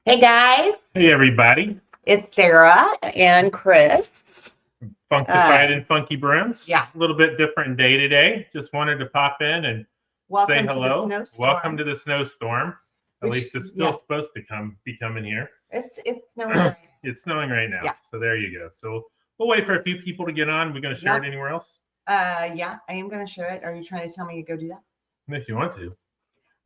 Hey guys, Hey everybody, it's Sarah and Chris. Funkified and Funky Brims. Yeah, A little bit different day today. Just wanted to pop in and say welcome to the hello. snowstorm. Welcome to the snowstorm. At Which, least it's still supposed to be coming here. it's snowing. Right. It's snowing right now. Yeah. So there you go. So we'll wait for a few people to get on. We're going to share it anywhere else? Yeah, I am going to share it. Are you trying to tell me to go do that? If you want to.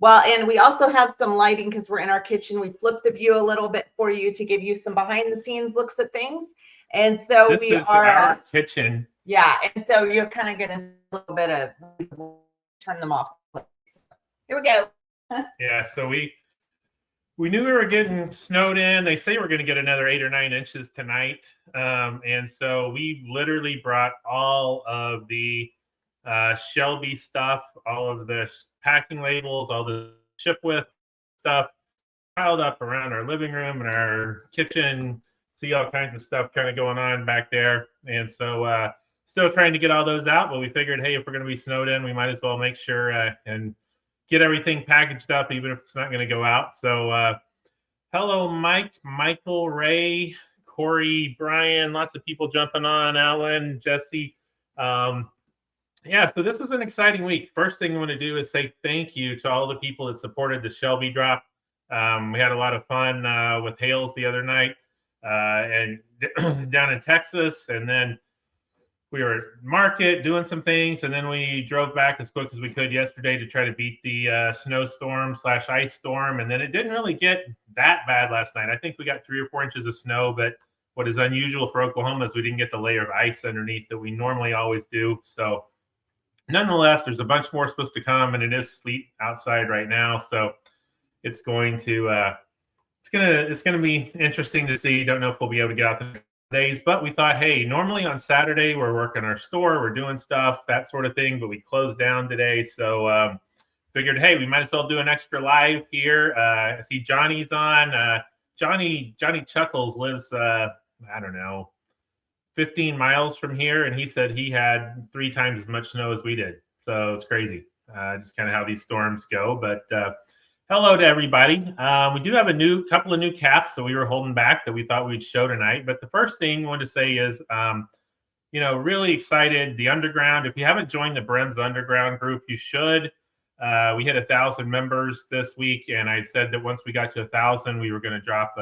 Well, and we also have some lighting because we're in our kitchen. We flipped the view a little bit for you to give you some behind the scenes looks at things. And so this we is are our kitchen. Yeah, and so you're kind of going to see a little bit of turn them off. Here we go. Yeah, so we knew we were getting snowed in. They say we're going to get another 8 or 9 inches tonight. And so we literally brought all of the Shelby stuff, all of the packing labels, all the ship with stuff piled up around our living room and our kitchen. See all kinds of stuff kind of going on back there. And so still trying to get all those out, but we figured, hey, if we're going to be snowed in, we might as well make sure and get everything packaged up, even if it's not going to go out. So hello, Mike, Michael, Ray, Corey, Brian, lots of people jumping on, Alan, Jesse. Yeah, so this was an exciting week. First thing I want to do is say thank you to all the people that supported the Shelby drop. We had a lot of fun with Hales the other night and down in Texas. And then we were at market doing some things. And then we drove back as quick as we could yesterday to try to beat the snowstorm / ice storm. And then it didn't really get that bad last night. I think we got 3 or 4 inches of snow. But what is unusual for Oklahoma is we didn't get the layer of ice underneath that we normally always do. So nonetheless, there's a bunch more supposed to come, and it is sleet outside right now, so it's going to be interesting to see. Don't know if we'll be able to get out the days, but we thought, hey, normally on Saturday we're working our store, we're doing stuff, that sort of thing, but we closed down today, so figured, hey, we might as well do an extra live here. I see Johnny's on. Johnny Chuckles lives, I don't know, 15 miles from here, and he said he had 3 times as much snow as we did. So it's crazy, just kind of how these storms go. But hello to everybody. We do have a couple of new caps that we were holding back that we thought we'd show tonight. But the first thing I want to say is, really excited. The Underground. If you haven't joined the Brims Underground group, you should. We hit 1,000 members this week, and I said that once we got to 1,000, we were going to drop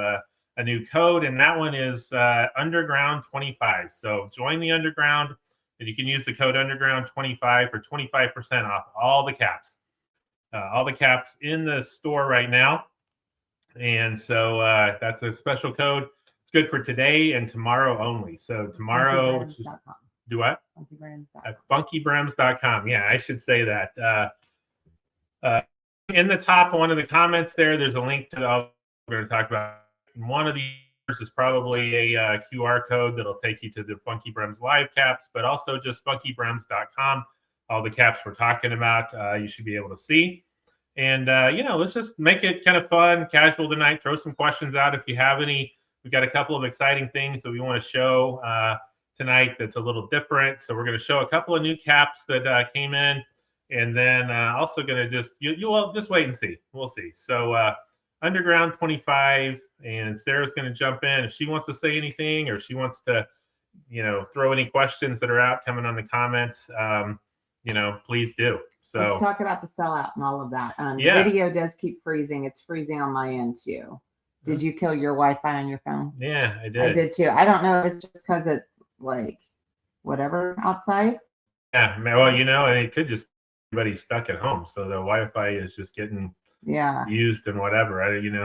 a new code, and that one is Underground 25. So join the Underground, and you can use the code Underground 25 for 25% off all the caps in the store right now. And so that's a special code. It's good for today and tomorrow only. So tomorrow, do what? At FunkyBrims.com. Yeah, I should say that. In the top one of the comments there's a link to all we're going to talk about. One of these is probably a QR code that'll take you to the Funky Brims live caps, but also just FunkyBrims.com. All the caps we're talking about, you should be able to see. And, let's just make it kind of fun, casual tonight. Throw some questions out if you have any. We've got a couple of exciting things that we want to show tonight that's a little different. So we're going to show a couple of new caps that came in. And then also going to you'll just wait and see. We'll see. So Underground 25, and Sarah's going to jump in if she wants to say anything, or she wants to, throw any questions that are out coming on the comments. Please do. So let's talk about the sellout and all of that. The video does keep freezing. It's freezing on my end too. Did you kill your Wi-Fi on your phone? Yeah, I did. I did too. I don't know if it's just because it's like whatever outside. Yeah, well, and it could just everybody's stuck at home, so the Wi-Fi is just getting used and whatever.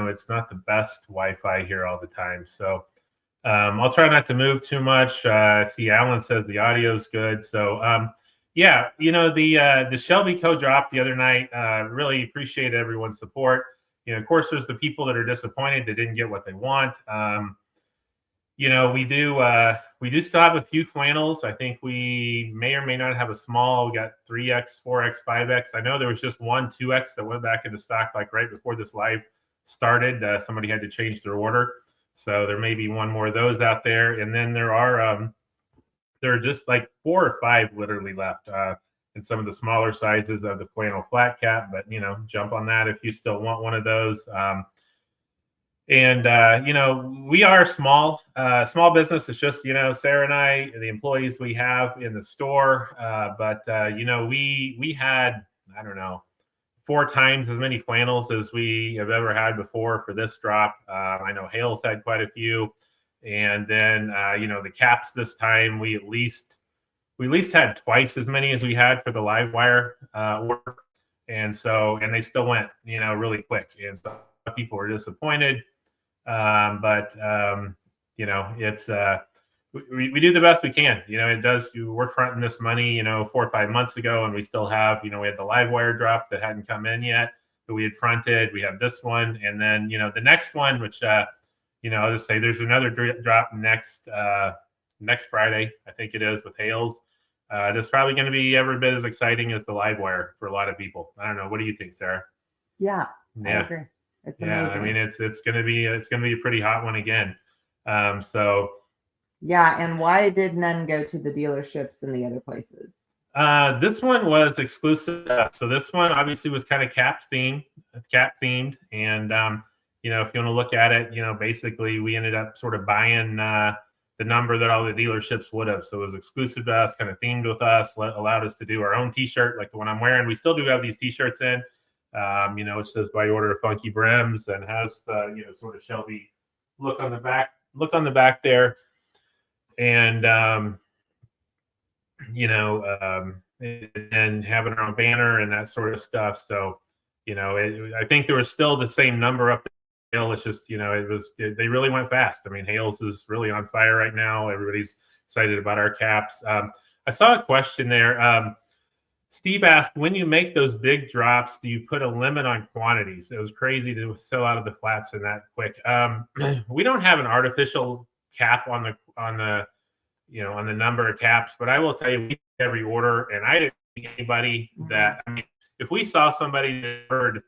It's not the best Wi-Fi here all the time. So I'll try not to move too much. See, Alan says the audio is good. So the Shelby code dropped the other night. Really appreciate everyone's support. Of course, there's the people that are disappointed they didn't get what they want. We do still have a few flannels. I think we may or may not have a small. We got 3X, 4X, 5X. I know there was just one 2X that went back into stock like right before this live started. Somebody had to change their order. So there may be one more of those out there. And then there are just like 4 or 5 literally left in some of the smaller sizes of the flannel flat cap. But, jump on that if you still want one of those. And you know, we are small business. It's just, you know, Sarah and I, the employees we have in the store. But you know, we had, I don't know, 4 times as many flannels as we have ever had before for this drop. I know Hale's had quite a few, and then you know, the caps this time we at least had twice as many as we had for the live wire order, and they still went, you know, really quick, and so people were disappointed. But you know, it's we do the best we can. You know, it does. We're fronting this money, you know, 4 or 5 months ago, and we still have, you know, we had the live wire drop that hadn't come in yet, that we had fronted. We have this one, and then, you know, the next one, which you know, I'll just say there's another drop next Friday, I think it is, with Hales. That's probably going to be every bit as exciting as the live wire for a lot of people. I don't know. What do you think, Sarah? Yeah, I agree. It's amazing. I mean, it's gonna be a pretty hot one again. So yeah, and why did none go to the dealerships and the other places? This one was exclusive. So this one obviously was kind of cap themed, and you know, if you want to look at it, you know, basically we ended up sort of buying the number that all the dealerships would have. So it was exclusive to us, kind of themed with us, allowed us to do our own T-shirt like the one I'm wearing. We still do have these T-shirts in. You know, it says by order of FunkyBrims, and has the, you know, sort of Shelby look on the back there, and you know, and having our own banner and that sort of stuff. So, you know, I think there was still the same number up there. It's just, you know, they really went fast. I mean, Hales is really on fire right now. Everybody's excited about our caps. I saw a question there. Steve asked, when you make those big drops, do you put a limit on quantities? It was crazy to sell out of the flats in that quick. We don't have an artificial cap on the you know, on the number of caps, but I will tell you, we take every order, and I didn't see anybody that, I mean, if we saw somebody that ordered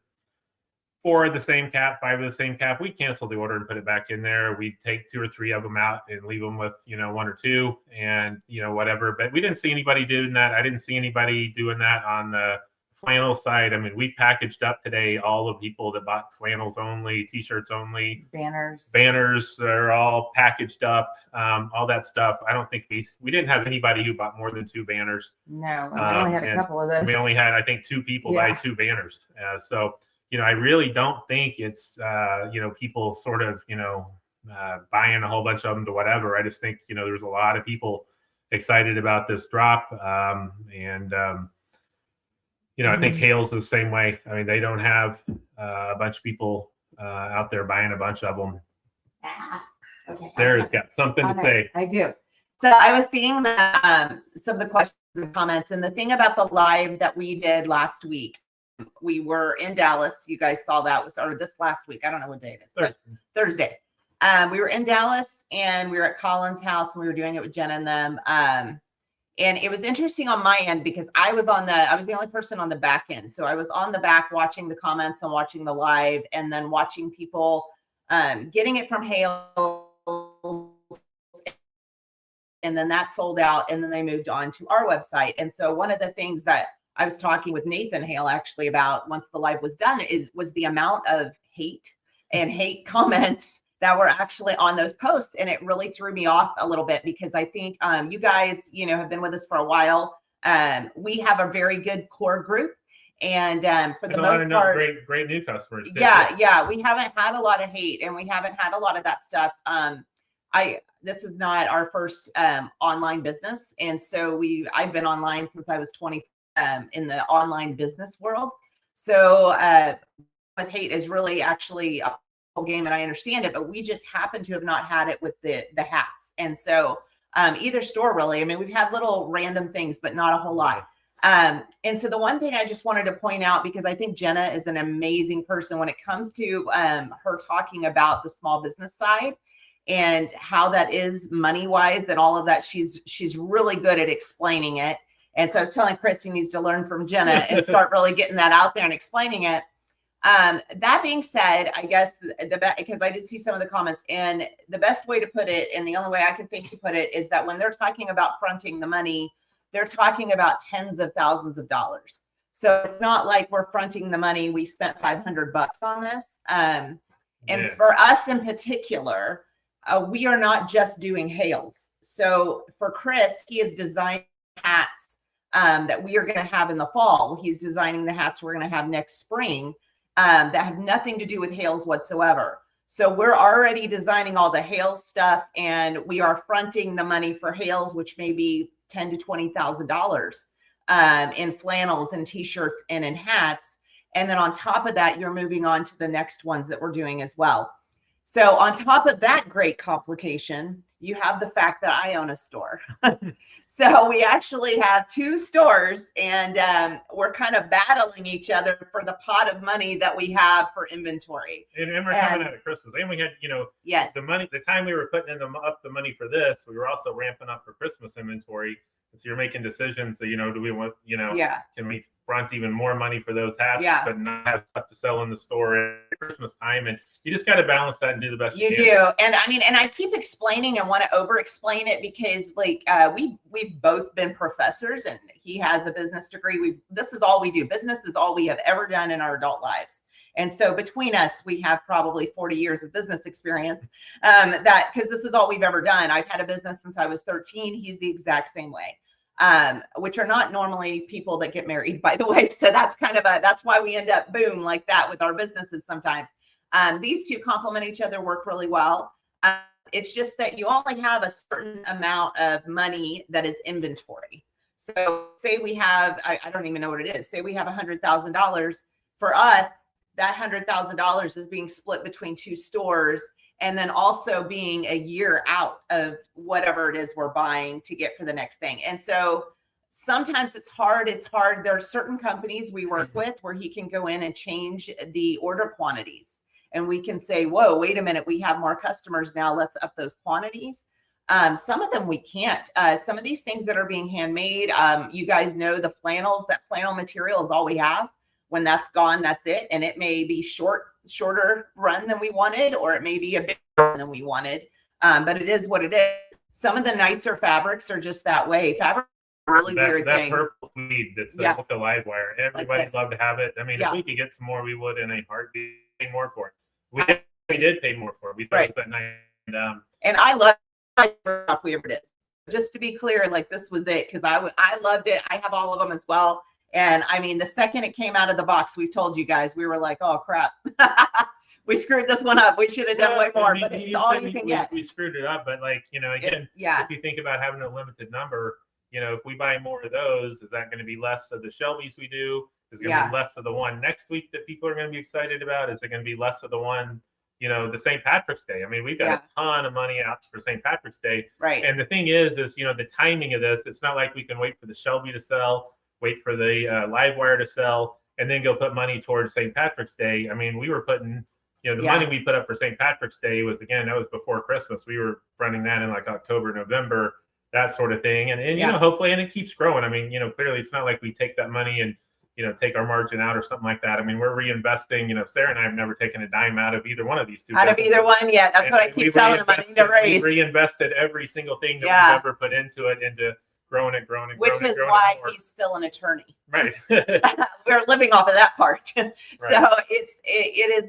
4 of the same cap, 5 of the same cap, we cancel the order and put it back in there. We'd take 2 or 3 of them out and leave them with, you know, 1 or 2, and, you know, whatever. But we didn't see anybody doing that. I didn't see anybody doing that on the flannel side. I mean, we packaged up today all the people that bought flannels only, T-shirts only, banners are all packaged up, all that stuff. I don't think we didn't have anybody who bought more than 2 banners. No, we only had a couple of those. We only had, I think, 2 people buy 2 banners. So, you know, I really don't think it's, you know, people sort of, you know, buying a whole bunch of them to whatever. I just think, you know, there's a lot of people excited about this drop. You know, I think Hale's the same way. I mean, they don't have a bunch of people out there buying a bunch of them. Okay. Sarah's got something to say. I do. So I was seeing the some of the questions and comments, and the thing about the live that we did last week, we were in Dallas. You guys saw that or this last week. I don't know what day it is, but Thursday. We were in Dallas, and we were at Colin's house, and we were doing it with Jenna and them. And it was interesting on my end because I was the only person on the back end. So I was on the back watching the comments and watching the live, and then watching people getting it from Hale. And then that sold out, and then they moved on to our website. And so one of the things that I was talking with Nathan Hale actually about once the live was done was the amount of hate comments that were actually on those posts. And it really threw me off a little bit because I think you guys, you know, have been with us for a while. We have a very good core group. And for the most part, great new customers. Yeah. We haven't had a lot of hate, and we haven't had a lot of that stuff. This is not our first online business. And so I've been online since I was 20 in the online business world. So with hate is really actually a whole game, and I understand it, but we just happen to have not had it with the hats. And so either store really, I mean, we've had little random things, but not a whole lot. And so the one thing I just wanted to point out, because I think Jenna is an amazing person when it comes to her talking about the small business side and how that is money wise and all of that. She's really good at explaining it. And so I was telling Chris he needs to learn from Jenna and start really getting that out there and explaining it. That being said, I guess because I did see some of the comments, and the best way to put it, and the only way I can think to put it, is that when they're talking about fronting the money, they're talking about tens of thousands of dollars. So it's not like we're fronting the money. We spent $500 on this. And Yeah. for us in particular, we are not just doing hails. So for Chris, he is designing hats that we are going to have in the fall. He's designing the hats we're going to have next spring that have nothing to do with hails whatsoever. So we're already designing all the hail stuff, and we are fronting the money for hails, which may be $10,000 to $20,000 in flannels and t-shirts and in hats. And then on top of that, you're moving on to the next ones that we're doing as well. So on top of that great complication, you have the fact that I own a store. So we actually have 2 stores, and we're kind of battling each other for the pot of money that we have for inventory. And we're coming out of Christmas. And we had, Yes. the money, the time we were putting up the money for this, we were also ramping up for Christmas inventory. So you're making decisions that, do we want, Yeah. can we front even more money for those hats, Yeah. but not have stuff to sell in the store at Christmas time? And you just got to balance that and do the best You you do. can. And I mean, and I keep explaining and want to over explain it because like we've both been professors, and he has a business degree. This is all we do. Business is all we have ever done in our adult lives. And so between us, we have probably 40 years of business experience because this is all we've ever done. I've had a business since I was 13. He's the exact same way. Which are not normally people that get married, by the way. So that's that's why we end up boom like that with our businesses sometimes. These 2 complement each other, work really well. It's just that you only have a certain amount of money that is inventory. So say we have, I don't even know what it is. Say we have $100,000. For us, that $100,000 is being split between 2 stores, and then also being a year out of whatever it is we're buying to get for the next thing. And so sometimes it's hard. There are certain companies we work with where he can go in and change the order quantities. And we can say, whoa, wait a minute, we have more customers now. Let's up those quantities. Some of them we can't. Some of these things that are being handmade, you guys know the flannels, that flannel material is all we have. When that's gone, that's it. And it may be shorter run than we wanted, or it may be a bigger run than we wanted. But it is what it is. Some of the nicer fabrics are just that way. Fabric is a really weird thing. That purple tweed that's with the live wire. Everybody'd love to have it. I mean, if we could get some more, we would in a heartbeat. Pay more for it. We did pay more for it. We thought it was that nice. And I love it. We ever did. Just to be clear, like this was it, because I loved it. I have all of them as well. And I mean, the second it came out of the box, we told you guys, we were like, oh crap, we screwed this one up. We should have done way more, but it's all you can get. We screwed it up, but like, again, if you think about having a limited number, if we buy more of those, is that going to be less of the Shelbys we do? Is it going to be less of the one next week that people are going to be excited about? Is it going to be less of the one, the St. Patrick's Day? I mean, we've got a ton of money out for St. Patrick's Day. Right. And the thing is, the timing of this, it's not like we can wait for the Shelby to sell, wait for the live wire to sell, and then go put money towards St. Patrick's Day. I mean, we were putting, the money we put up for St. Patrick's Day was, again, that was before Christmas. We were running that in like October, November, that sort of thing. And hopefully, and it keeps growing. I mean, clearly it's not like we take that money and, take our margin out or something like that. I mean, we're reinvesting. Sarah and I have never taken a dime out of either one of these 2. Out of either one, yeah. That's what I keep telling them. I need to raise. We reinvested every single thing that we've ever put into it, into growing it. Which is why he's still an attorney. Right. We're living off of that part. Right. So it is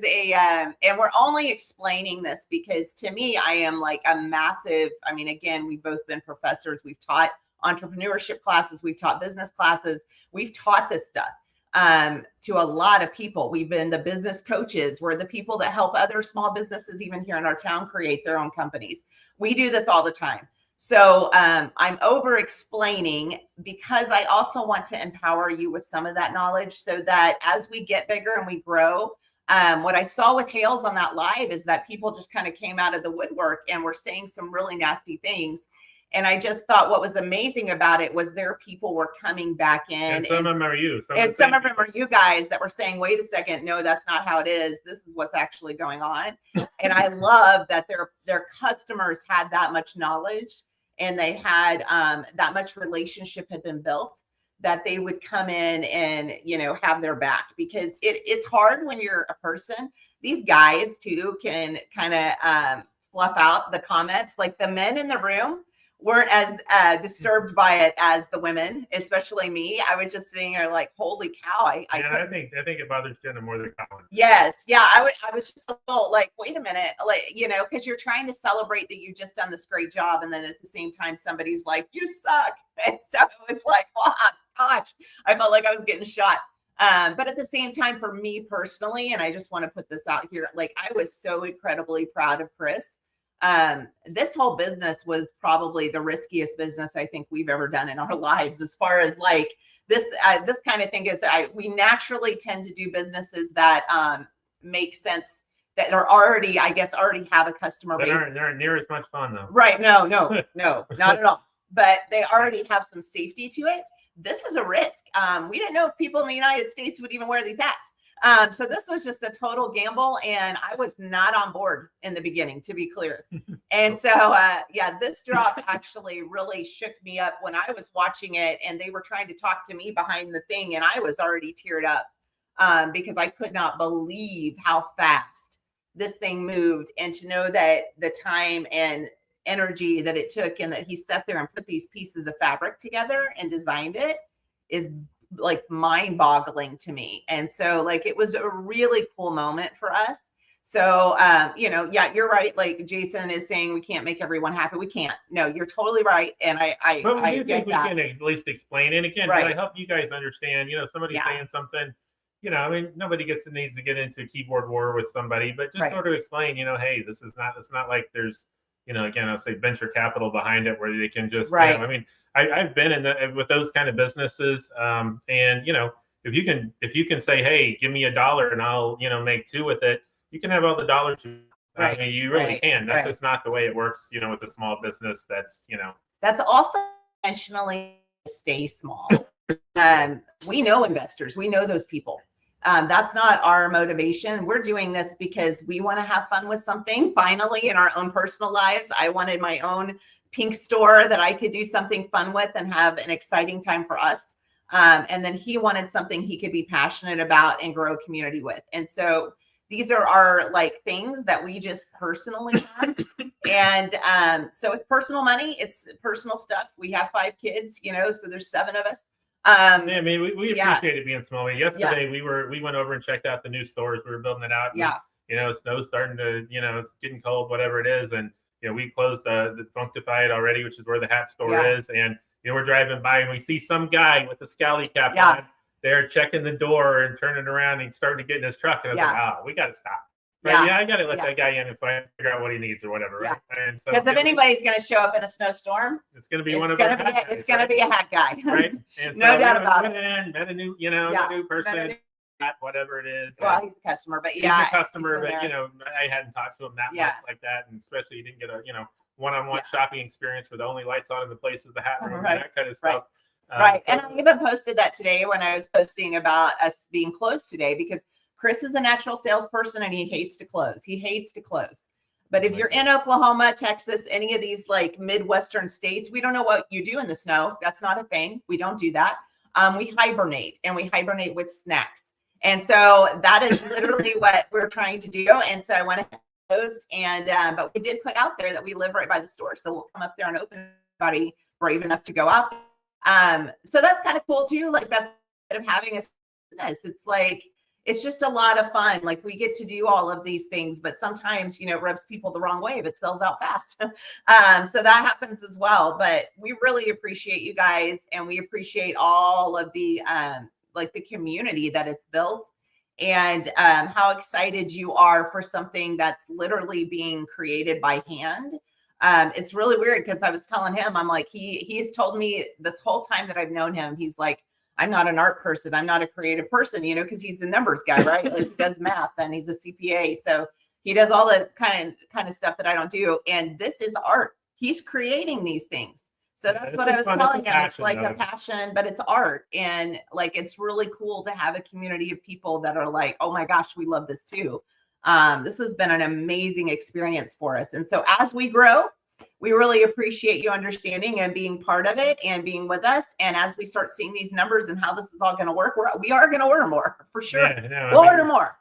and we're only explaining this because to me, I am like a massive, I mean, again, we've both been professors. We've taught entrepreneurship classes. We've taught business classes. We've taught this stuff to a lot of people. We've been the business coaches. We're the people that help other small businesses, even here in our town, create their own companies. We do this all the time. So I'm over explaining because I also want to empower you with some of that knowledge so that as we get bigger and we grow, what I saw with Hales on that live is that people just kind of came out of the woodwork and were saying some really nasty things. And I just thought what was amazing about it was their people were coming back in. And some of them are you. Some of them are you guys that were saying, wait a second, no, that's not how it is. This is what's actually going on. And I love that their customers had that much knowledge and they had that much relationship had been built that they would come in and, have their back, because it's hard when you're a person. These guys too can kind of fluff out the comments. Like the men in the room, weren't as disturbed by it as the women, especially me. I was just sitting there like, holy cow. I think it bothers Jenna more than Colin. Yes. Yeah. I was just a little like, wait a minute, like, you know, because you're trying to celebrate that you've just done this great job. And then at the same time, somebody's like, you suck. And so it's like, oh gosh, I felt like I was getting shot. But at the same time, for me personally, and I just want to put this out here, like I was so incredibly proud of Chris. This whole business was probably the riskiest business I think we've ever done in our lives, as far as like this kind of thing is. We naturally tend to do businesses that make sense, that are already, I guess, already have a customer base. They aren't near as much fun though. Right? No, not at all. But they already have some safety to it. This is a risk. We didn't know if people in the United States would even wear these hats. So this was just a total gamble, and I was not on board in the beginning, to be clear. And so, yeah, this drop actually really shook me up when I was watching it, and they were trying to talk to me behind the thing, and I was already teared up because I could not believe how fast this thing moved, and to know that the time and energy that it took, and that he sat there and put these pieces of fabric together and designed it, is like mind-boggling to me. And so like it was a really cool moment for us. So you know, yeah, you're right, like Jason is saying we can't make everyone happy. We can't. No, you're totally right. And but I do think we can at least explain, and again, right. I help you guys understand, you know, somebody saying something, you know, I mean, nobody needs to get into a keyboard war with somebody, but just sort of explain, you know, hey, it's not like there's, you know, again, I'll say venture capital behind it where they can just, you know, I mean, I've been with those kind of businesses, and you know, if you can say, hey, give me $1 and I'll, you know, make 2 with it, you can have all the dollars. I mean, you really can. That's just not the way it works, you know, with a small business. That's, you know, that's also intentionally stay small. We know investors, we know those people. That's not our motivation. We're doing this because we want to have fun with something finally in our own personal lives. I wanted my own pink store that I could do something fun with and have an exciting time for us. And then he wanted something he could be passionate about and grow a community with. And so these are our like things that we just personally have. And so it's personal money, it's personal stuff. We have 5 kids, you know, so there's 7 of us. I mean, we appreciate it being small. Yesterday we went over and checked out the new stores. We were building it out. And, you know, snow's starting to, you know, it's getting cold, whatever it is. And, you know, we closed the Funkified already, which is where the hat store is. And, you know, we're driving by and we see some guy with a scally cap on there checking the door and turning around and starting to get in his truck. And I was like, oh, we got to stop. Right? I got to let that guy in and figure out what he needs or whatever. Right? And so, because if anybody's going to show up in a snowstorm, it's going to be one of our hat guys. It's going to be a hat guy. Right? And no doubt about it. Met a new, you know, a new person. Whatever it is. Well, he's a customer, but he's a customer, but you know, I hadn't talked to him that much like that, and especially you didn't get a, you know, one-on-one shopping experience where the only lights on in the place was the hat room and that kind of stuff. Right. And I even posted that today when I was posting about us being closed today, because Chris is a natural salesperson and he hates to close. He hates to close. But if you're in Oklahoma, Texas, any of these like Midwestern states, we don't know what you do in the snow. That's not a thing. We don't do that. We hibernate, and we hibernate with snacks. And so that is literally what we're trying to do. And so I went ahead and closed, and but we did put out there that we live right by the store. So we'll come up there and open anybody brave enough to go out. So that's kind of cool too. Like that's kind of having a business. It's like, it's just a lot of fun. Like we get to do all of these things, but sometimes, you know, it rubs people the wrong way if it sells out fast. So that happens as well. But we really appreciate you guys, and we appreciate all of the like the community that it's built, and how excited you are for something that's literally being created by hand. It's really weird because I was telling him, I'm like, he's told me this whole time that I've known him, he's like, I'm not an art person. I'm not a creative person, you know, because he's a numbers guy, right? Like he does math and he's a CPA. So he does all the kind of stuff that I don't do. And this is art. He's creating these things. So that's what I was telling him. It's like a passion, but it's art. And like, it's really cool to have a community of people that are like, oh my gosh, we love this too. This has been an amazing experience for us. And so as we grow, we really appreciate you understanding and being part of it and being with us. And as we start seeing these numbers and how this is all going to work, we are going to order more for sure. We'll order more.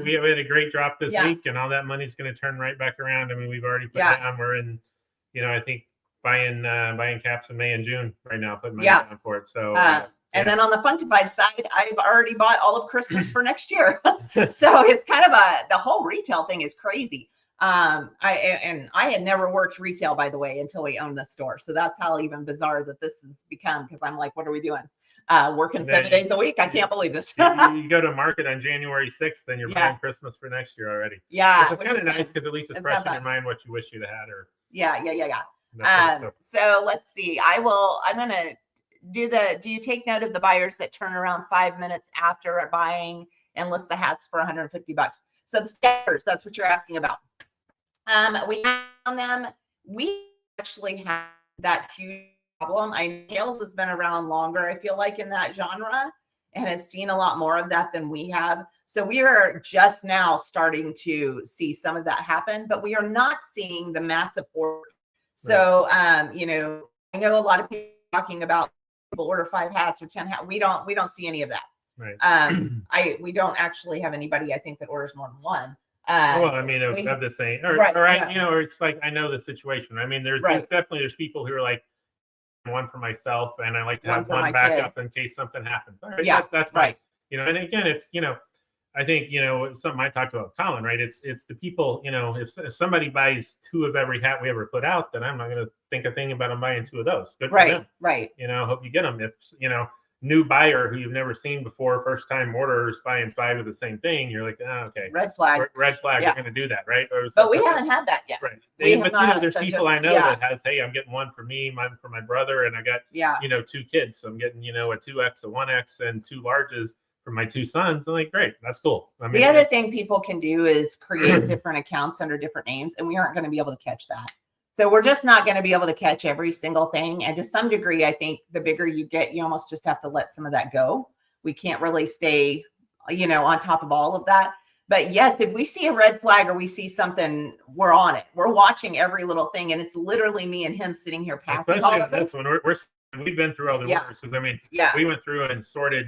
We had a great drop this week, and all that money's going to turn right back around. I mean, we've already put down, we're in, you know, I think buying caps in May and June right now, putting money Yeah. down for it. So and then on the FunkyBrims side, I've already bought all of Christmas for next year. So it's kind of the whole retail thing is crazy. I had never worked retail, by the way, until we owned this store. So that's how even bizarre that this has become, because I'm like, what are we doing? Working 7 days a week? I can't believe this. you go to market on January 6th, then you're buying Christmas for next year already. Yeah. Which is kind of nice, because at least it's fresh in your mind what you wish you'd had. Or Yeah. So let's see. I'm going to do you take note of the buyers that turn around 5 minutes after buying and list the hats for $150? So the stickers, that's what you're asking about. We found them. We actually have that huge problem. Hales has been around longer, I feel like, in that genre, and has seen a lot more of that than we have. So we are just now starting to see some of that happen, but we are not seeing the massive order. So, you know, I know a lot of people talking about people order 5 hats or 10 hats. We don't see any of that. Right. We don't actually have anybody, I think, that orders more than one. Well, I mean, of the same, or you know, or it's like, I know the situation. I mean, there's definitely people who are like, one for myself, and I like to have one backup in case something happens. All right, that's fine. You know, and again, it's, you know, I think, you know, something I talked about with Colin, right? It's the people, you know, if somebody buys 2 of every hat we ever put out, then I'm not going to think a thing about them buying 2 of those. Good for them. Right. You know, hope you get them. If, you know, new buyer who you've never seen before, first time orders buying 5 of the same thing, you're like, oh, okay, red flag. We're going to do that, right? But we haven't had that yet. Right. But you know, there's people I know that has, hey, I'm getting one for me, mine for my brother, and I got you know, 2 kids, so I'm getting, you know, a 2X, a 1X, and 2 larges for my 2 sons. I'm like, great, that's cool. I mean, the other thing people can do is create different accounts under different names, and we aren't going to be able to catch that. So we're just not going to be able to catch every single thing. And to some degree, I think the bigger you get, you almost just have to let some of that go. We can't really stay, you know, on top of all of that. But yes, if we see a red flag or we see something, we're on it. We're watching every little thing. And it's literally me and him sitting here packing all of this. When we've been through all the orders. Because I mean, we went through and sorted,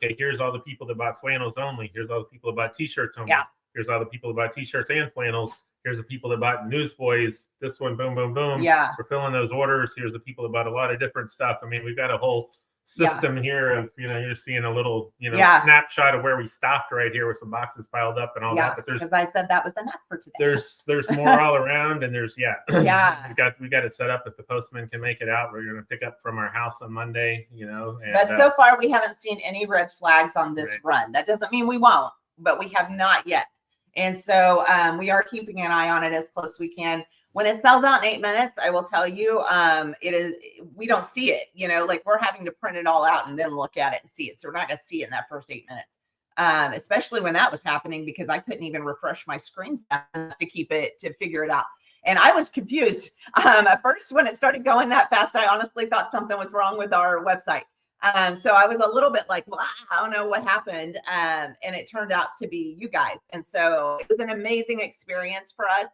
okay, here's all the people that bought flannels only. Here's all the people that bought t-shirts only. Here's all the people that bought t-shirts and flannels. Here's the people that bought Newsboys. This one, boom, boom, boom. We're filling those orders. Here's the people that bought a lot of different stuff. I mean, we've got a whole system here of, you know, you're seeing a little, you know, snapshot of where we stopped right here with some boxes piled up and all that. But because I said that was enough for today. There's more all around, and there's we got it set up. If the postman can make it out, we're going to pick up from our house on Monday, you know. And, but so far we haven't seen any red flags on this run. That doesn't mean we won't, but we have not yet. And so we are keeping an eye on it as close as we can. When it sells out in 8 minutes, I will tell you, we don't see it, you know, like we're having to print it all out and then look at it and see it. So we're not going to see it in that first 8 minutes, especially when that was happening, because I couldn't even refresh my screen to figure it out. And I was confused. At first, when it started going that fast, I honestly thought something was wrong with our website. So I was a little bit like, well, I don't know what happened. And it turned out to be you guys. And so it was an amazing experience for us.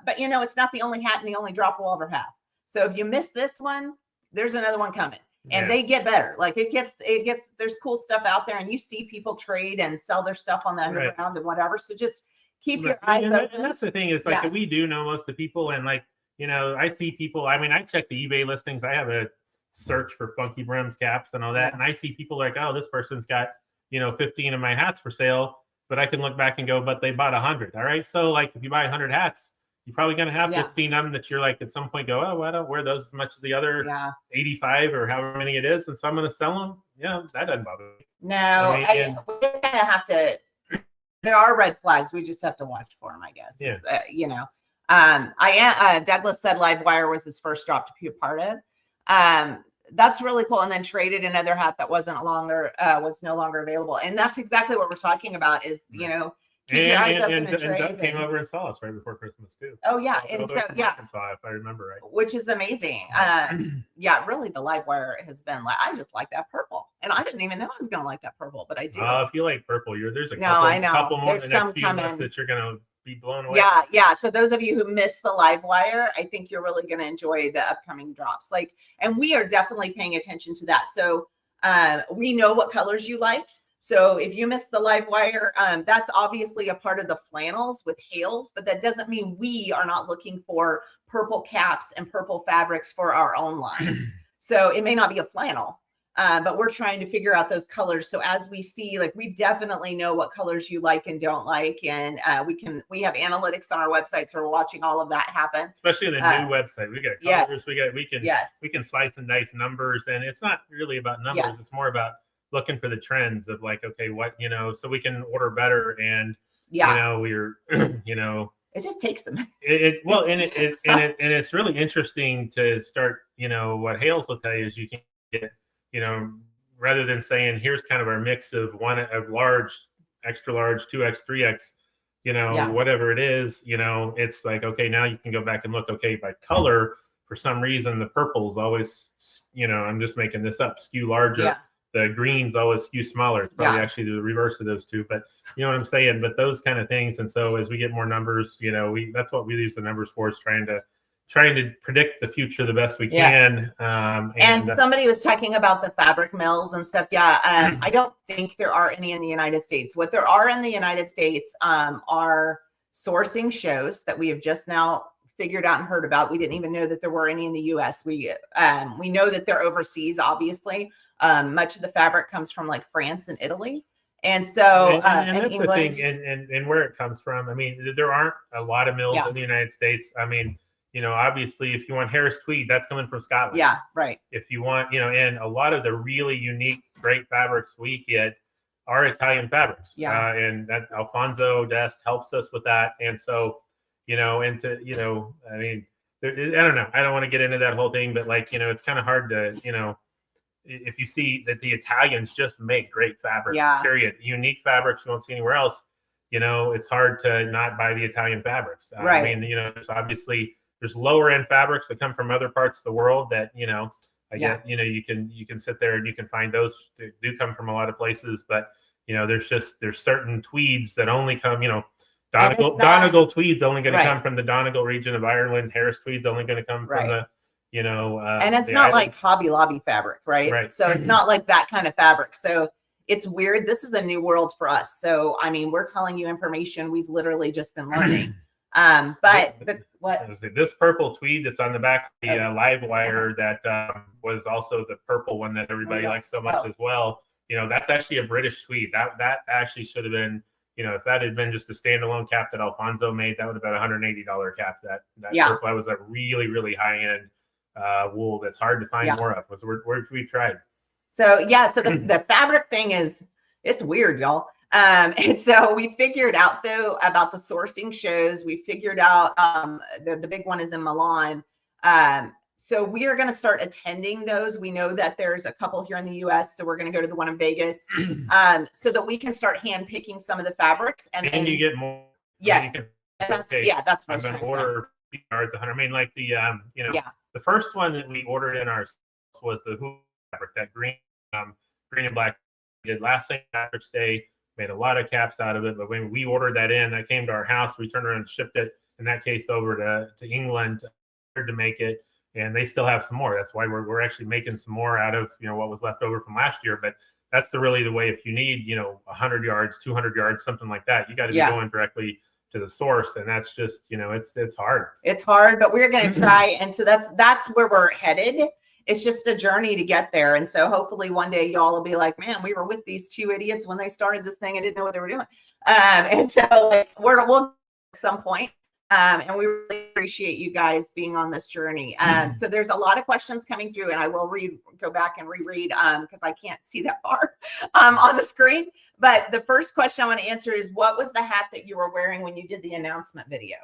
But you know, it's not the only hat and the only drop we'll ever have. So if you miss this one, there's another one coming, and they get better. Like it gets, there's cool stuff out there, and you see people trade and sell their stuff on the underground and whatever. So just keep your eyes open. And that's the thing is like we do know most of the people, and like, you know, I see people, I mean, I check the eBay listings. I have a search for FunkyBrims caps and all that. And I see people like, oh, this person's got, you know, 15 of my hats for sale, but I can look back and go, but they bought 100. All right. So like if you buy 100 hats, you're probably going to have 15 of them that you're like, at some point go, oh, well, I don't wear those as much as the other 85 or however many it is. And so I'm going to sell them. Yeah. That doesn't bother me. No, we just kind of have to, there are red flags. We just have to watch for them, I guess. Yeah. You know, Douglas said Livewire was his first drop to be a part of. That's really cool. And then traded another hat that was no longer available. And that's exactly what we're talking about is, you know, keep your eyes open and trade. Doug came over and saw us right before Christmas too. Oh yeah. And so, Arkansas, if I remember right. Which is amazing. Yeah, really the Livewire has been like, I just like that purple. And I didn't even know I was going to like that purple, but I do. If you like purple, there's a couple more in the next few months that you're going to be blown away. Yeah. So those of you who missed the Livewire, I think you're really going to enjoy the upcoming drops. Like, and we are definitely paying attention to that. So we know what colors you like. So if you miss the live wire, that's obviously a part of the flannels with Hales, but that doesn't mean we are not looking for purple caps and purple fabrics for our own line. So it may not be a flannel, but we're trying to figure out those colors. So as we see, like, we definitely know what colors you like and don't like. And we have analytics on our website. So we're watching all of that happen. Especially in the new website. We got colors, yes, we can slice and dice numbers, and it's not really about numbers. Yes. It's more about looking for the trends of like, okay, what, so we can order better. And, we're, it just takes them. It's really interesting to start, what Hales will tell you is you can get, rather than saying, here's kind of our mix of large, extra large, 2X, 3X, whatever it is, it's like, okay, now you can go back and look, okay, by color, for some reason, the purple's always, I'm just making this up, skew larger. Yeah. The greens always skew smaller. It's probably actually the reverse of those two, but you know what I'm saying? But those kind of things. And so as we get more numbers, that's what we use the numbers for, is trying to predict the future the best we can. And somebody was talking about the fabric mills and stuff. I don't think there are any in the United States. What there are in the United States are sourcing shows that we have just now figured out and heard about. We didn't even know that there were any in the US. We know that they're overseas, obviously. Much of the fabric comes from like France and Italy. And so, and that's England. The thing, and where it comes from. I mean, there aren't a lot of mills in the United States. I mean, obviously, if you want Harris tweed, that's coming from Scotland. Yeah, right. If you want, and a lot of the really unique, great fabrics we get are Italian fabrics. Yeah. And that Alfonso Dest helps us with that. And so, I mean, I don't know. I don't want to get into that whole thing, but like, it's kind of hard to, if you see that the Italians just make great fabrics, period. Unique fabrics you won't see anywhere else. It's hard to not buy the Italian fabrics. Right. I mean, there's obviously there's lower end fabrics that come from other parts of the world that you can sit there and you can find those that do come from a lot of places, but there's certain tweeds that only come. Donegal tweed's only going to come from the Donegal region of Ireland. Harris tweed's only going to come from the and it's not like Hobby Lobby fabric, right? So it's not like that kind of fabric. So it's weird. This is a new world for us. So I mean, we're telling you information we've literally just been learning. But this purple tweed that's on the back of the live wire that was also the purple one that everybody likes so much as well. That's actually a British tweed. That actually should have been, if that had been just a standalone cap that Alfonso made, that would have been $180 cap. That purple, that was a really, really high end wool that's hard to find more of. We tried. So the fabric thing it's weird, y'all. And so we figured out though about the sourcing shows. We figured out the big one is in Milan. So we are going to start attending those. We know that there's a couple here in the US, so we're going to go to the one in Vegas so that we can start hand picking some of the fabrics and you get more. Yes. That's what I'm going to order yards 100. I mean, like the first one that we ordered in our was the Hula fabric, that green and black. We did last St. Patrick's Day, made a lot of caps out of it. But when we ordered that that came to our house. We turned around and shipped it, in that case, over to England to make it. And they still have some more. That's why we're actually making some more out of what was left over from last year. But that's really the way. If you need 100 yards, 200 yards, something like that, you got to be going directly to the source, and that's just it's hard. It's hard, but we're going to try, and so that's where we're headed. It's just a journey to get there, and so hopefully one day y'all will be like, man, we were with these two idiots when they started this thing. I didn't know what they were doing, and so like we'll at some point. And we really appreciate you guys being on this journey. So there's a lot of questions coming through, and I will go back and reread because I can't see that far on the screen. But the first question I want to answer is, what was the hat that you were wearing when you did the announcement video?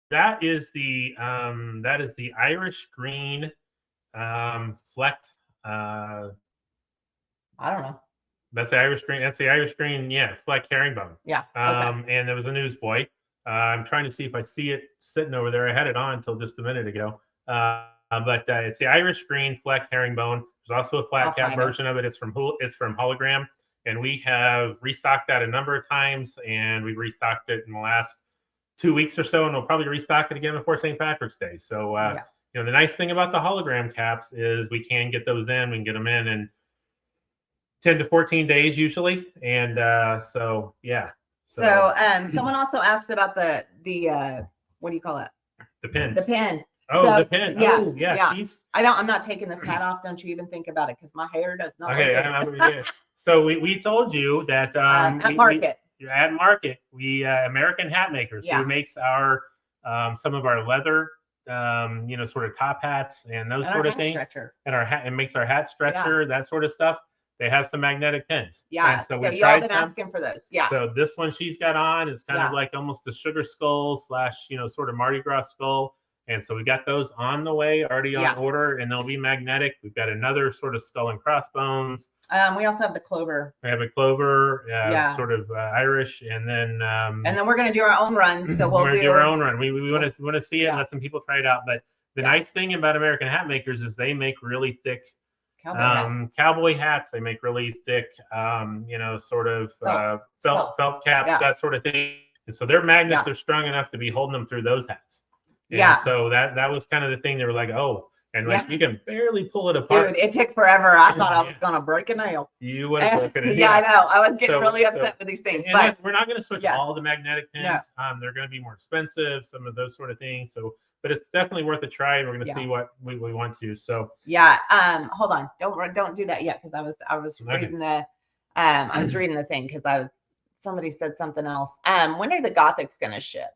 That is the Irish green flecked. I don't know. That's the Irish green. That's the Irish green. Yeah, flecked herringbone. Yeah. Okay. And there was a newsboy. I'm trying to see if I see it sitting over there. I had it on until just a minute ago. But it's the Irish green fleck herringbone. There's also a flat cap version of it. It's from Hologram, and we have restocked that a number of times, and we've restocked it in the last 2 weeks or so, and we'll probably restock it again before St. Patrick's Day. So the nice thing about the Hologram caps is we can get those in. We can get them in, and 10 to 14 days usually. And so, yeah. So someone also asked about the what do you call it? The pins. The pin. Oh, So, the pin. yeah, Oh, yeah. yeah. I'm not taking this hat off. Don't you even think about it, because my hair does not. Okay. So we told you that at Market. At Market, we American Hat Makers, Yeah. who makes our some of our leather, sort of top hats and those sort of things, Stretcher. and our hat, and makes our hat stretcher, that sort of stuff. They have some magnetic pins. Yeah. And so So we y'all tried been some. asking for those. Yeah. So this one she's got on is kind of like almost a sugar skull / sort of Mardi Gras skull. And so we got those on the way, already on order, and they'll be magnetic. We've got another sort of skull and crossbones. We also have the clover. We have a clover, sort of Irish, and then we're gonna do our own run. So we'll do our own run. We want to see it and let some people try it out. But the nice thing about American Hat Makers is they make really thick cowboy hats. They make really thick, sort of felt caps, that sort of thing. And so their magnets are strong enough to be holding them through those hats. And so that was kind of the thing. They were like, oh, and like you can barely pull it apart. Dude, it took forever. I thought I was gonna break a nail. You would have broken it. I know. I was getting really upset with these things. But we're not going to switch all the magnetic pins. They're going to be more expensive, some of those sort of things. So, but it's definitely worth a try, and we're going to see what we want to. So hold on, don't do that yet, because I was reading the thing, because somebody said something else. When are the Gothics going to ship?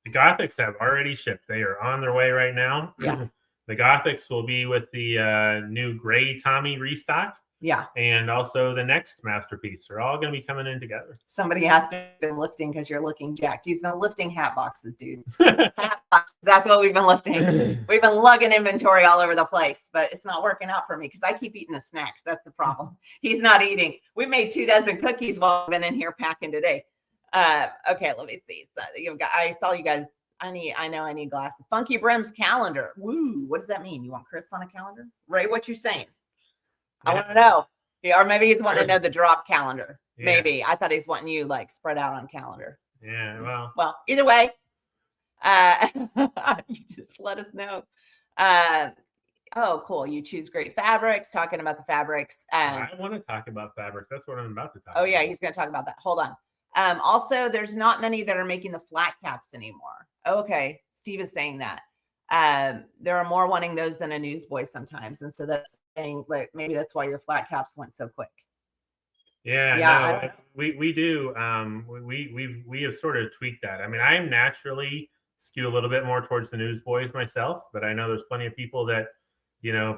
The Gothics have already shipped. They are on their way right now. Yeah. The Gothics will be with the new Gray Tommy restock. Yeah. And also the next masterpiece. They're all going to be coming in together. Somebody has to be lifting, because you're looking jacked. He's been lifting hat boxes, dude. Hat boxes. That's what we've been lifting. We've been lugging inventory all over the place, but it's not working out for me, because I keep eating the snacks. That's the problem. He's not eating. We made 24 cookies while I've been in here packing today. Okay, let me see. So I saw you guys. I know I need glasses. FunkyBrims calendar. Woo! What does that mean? You want Chris on a calendar? Ray, what you saying? I want to know. Yeah, or maybe he's wanting to know the drop calendar. Yeah. Maybe. I thought he's wanting you like spread out on calendar. Yeah, well, either way, you just let us know. Oh, cool. You choose great fabrics. Talking about the fabrics. I want to talk about fabrics. That's what I'm about to talk about. Oh, yeah. He's going to talk about that. Hold on. Also, there's not many that are making the flat caps anymore. Okay. Steve is saying that. There are more wanting those than a newsboy sometimes. And so that's saying, like, maybe that's why your flat caps went so quick. Yeah. No, we do. We have sort of tweaked that. I mean, I am naturally skew a little bit more towards the newsboys myself, but I know there's plenty of people that,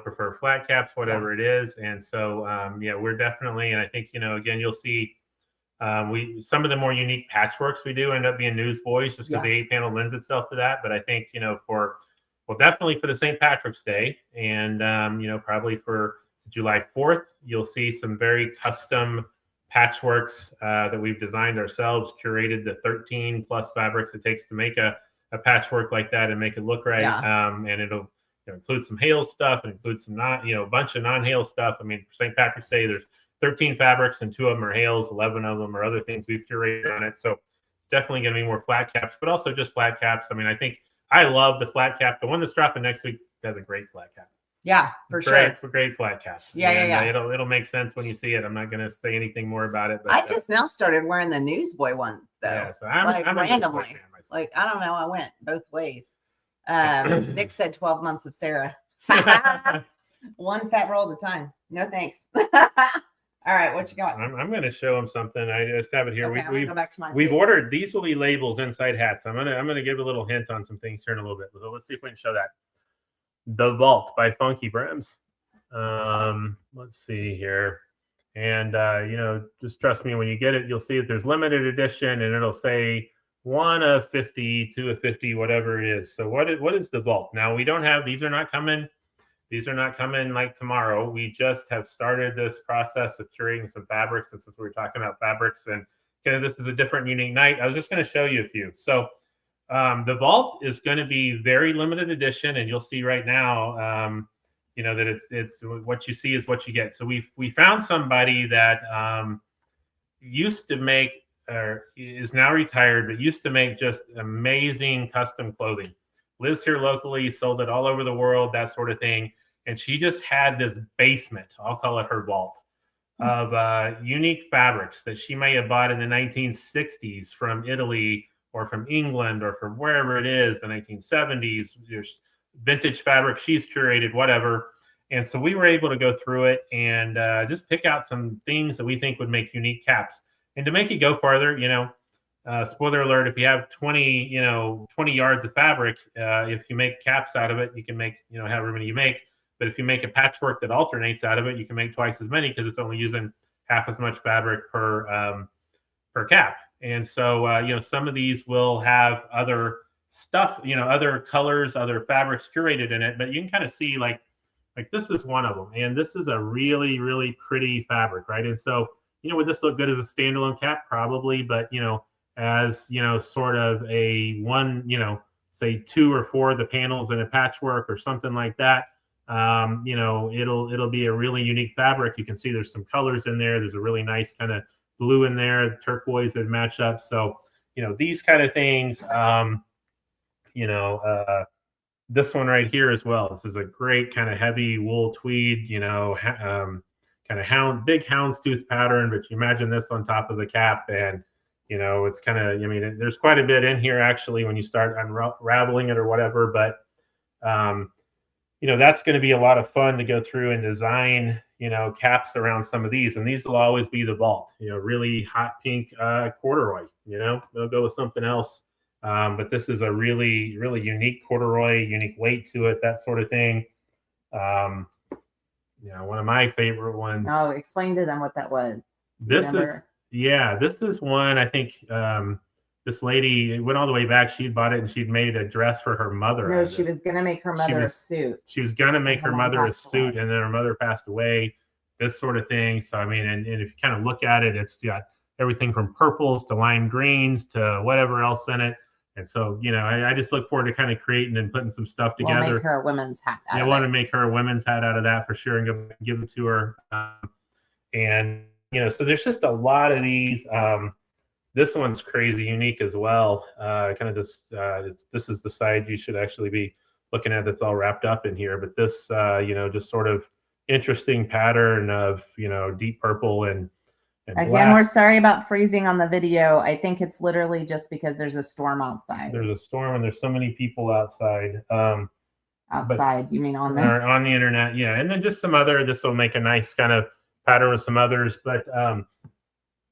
prefer flat caps, whatever it is. And so, we're definitely, and I think, again, you'll see, some of the more unique patchworks we do end up being newsboys, just because the 8-panel lends itself to that. But I think, definitely for the St. Patrick's Day, and, probably for July 4th, you'll see some very custom patchworks that we've designed ourselves, curated the 13 plus fabrics it takes to make a patchwork like that and make it look right. And it'll include some hail stuff and include some a bunch of non-hail stuff. I mean, for St. Patrick's Day, there's 13 fabrics and 2 of them are hails, 11 of them are other things we've curated on it. So definitely going to be more flat caps, but also just flat caps. I mean, I think I love the flat cap. The one that's dropping next week has a great flat cap. Yeah, for sure. Great flat cap. Yeah. It'll make sense when you see it. I'm not going to say anything more about it. But I just now started wearing the newsboy one though. Yeah, so I'm randomly. Like, I don't know. I went both ways. Nick said 12 months of Sarah. One fat roll at a time. No thanks. All right, what you got? I'm going to show them something. I just have it here. Okay, go back to mine. We've ordered. These will be labels inside hats. I'm gonna give a little hint on some things here in a little bit. So let's see if we can show that. The Vault by FunkyBrims. Let's see here, and just trust me, when you get it, you'll see that there's limited edition, and it'll say 1 of 50, 2 of 50, whatever it is. So what is the Vault? Now we don't have. These are not coming like tomorrow. We just have started this process of curating some fabrics. And since we're talking about fabrics and this is a different, unique night, I was just going to show you a few. So the Vault is going to be very limited edition, and you'll see right now, that it's what you see is what you get. So we found somebody that used to make, or is now retired, but used to make just amazing custom clothing. Lives here locally, sold it all over the world, that sort of thing. And she just had this basement. I'll call it her vault of unique fabrics that she may have bought in the 1960s from Italy or from England or from wherever it is, the 1970s. There's vintage fabric she's curated, whatever. And so we were able to go through it and just pick out some things that we think would make unique caps. And to make it go farther, spoiler alert, if you have 20 yards of fabric, if you make caps out of it, you can make, however many you make. But if you make a patchwork that alternates out of it, you can make twice as many because it's only using half as much fabric per cap. And so, some of these will have other stuff, other colors, other fabrics curated in it. But you can kind of see like this is one of them. And this is a really, really pretty fabric, right? And so, would this look good as a standalone cap? Probably. But, as, sort of a one, say 2 or 4 of the panels in a patchwork or something like that, it'll be a really unique fabric. You can see there's some colors in there. There's a really nice kind of blue in there, turquoise that match up. So, these kind of things, this one right here as well. This is a great kind of heavy wool tweed, kind of big houndstooth pattern, but you imagine this on top of the cap and, it's kind of, there's quite a bit in here actually when you start unraveling it or whatever, but, that's going to be a lot of fun to go through and design, caps around some of these. And these will always be the vault, really hot pink corduroy, they'll go with something else. But this is a really, really unique corduroy, unique weight to it, that sort of thing. One of my favorite ones. Oh, explain to them what that was. This is one, I think, this lady went all the way back. She'd bought it and she'd made a dress for her mother. No, she was going to make her mother a suit. She was going to make her mother a suit, and then her mother passed away, this sort of thing. So, and if you kind of look at it, it's got everything from purples to lime greens to whatever else in it. And so, I just look forward to kind of creating and putting some stuff together. We'll make her a women's hat. I want to make her a women's hat out of that for sure and give it to her. So there's just a lot of these. This one's crazy unique as well. This is the side you should actually be looking at that's all wrapped up in here. But this, just sort of interesting pattern of, deep purple and again, black. We're sorry about freezing on the video. I think it's literally just because there's a storm outside. There's a storm and there's so many people outside. Outside, you mean on there? On the internet, yeah. And then just some other, this will make a nice kind of pattern with some others. But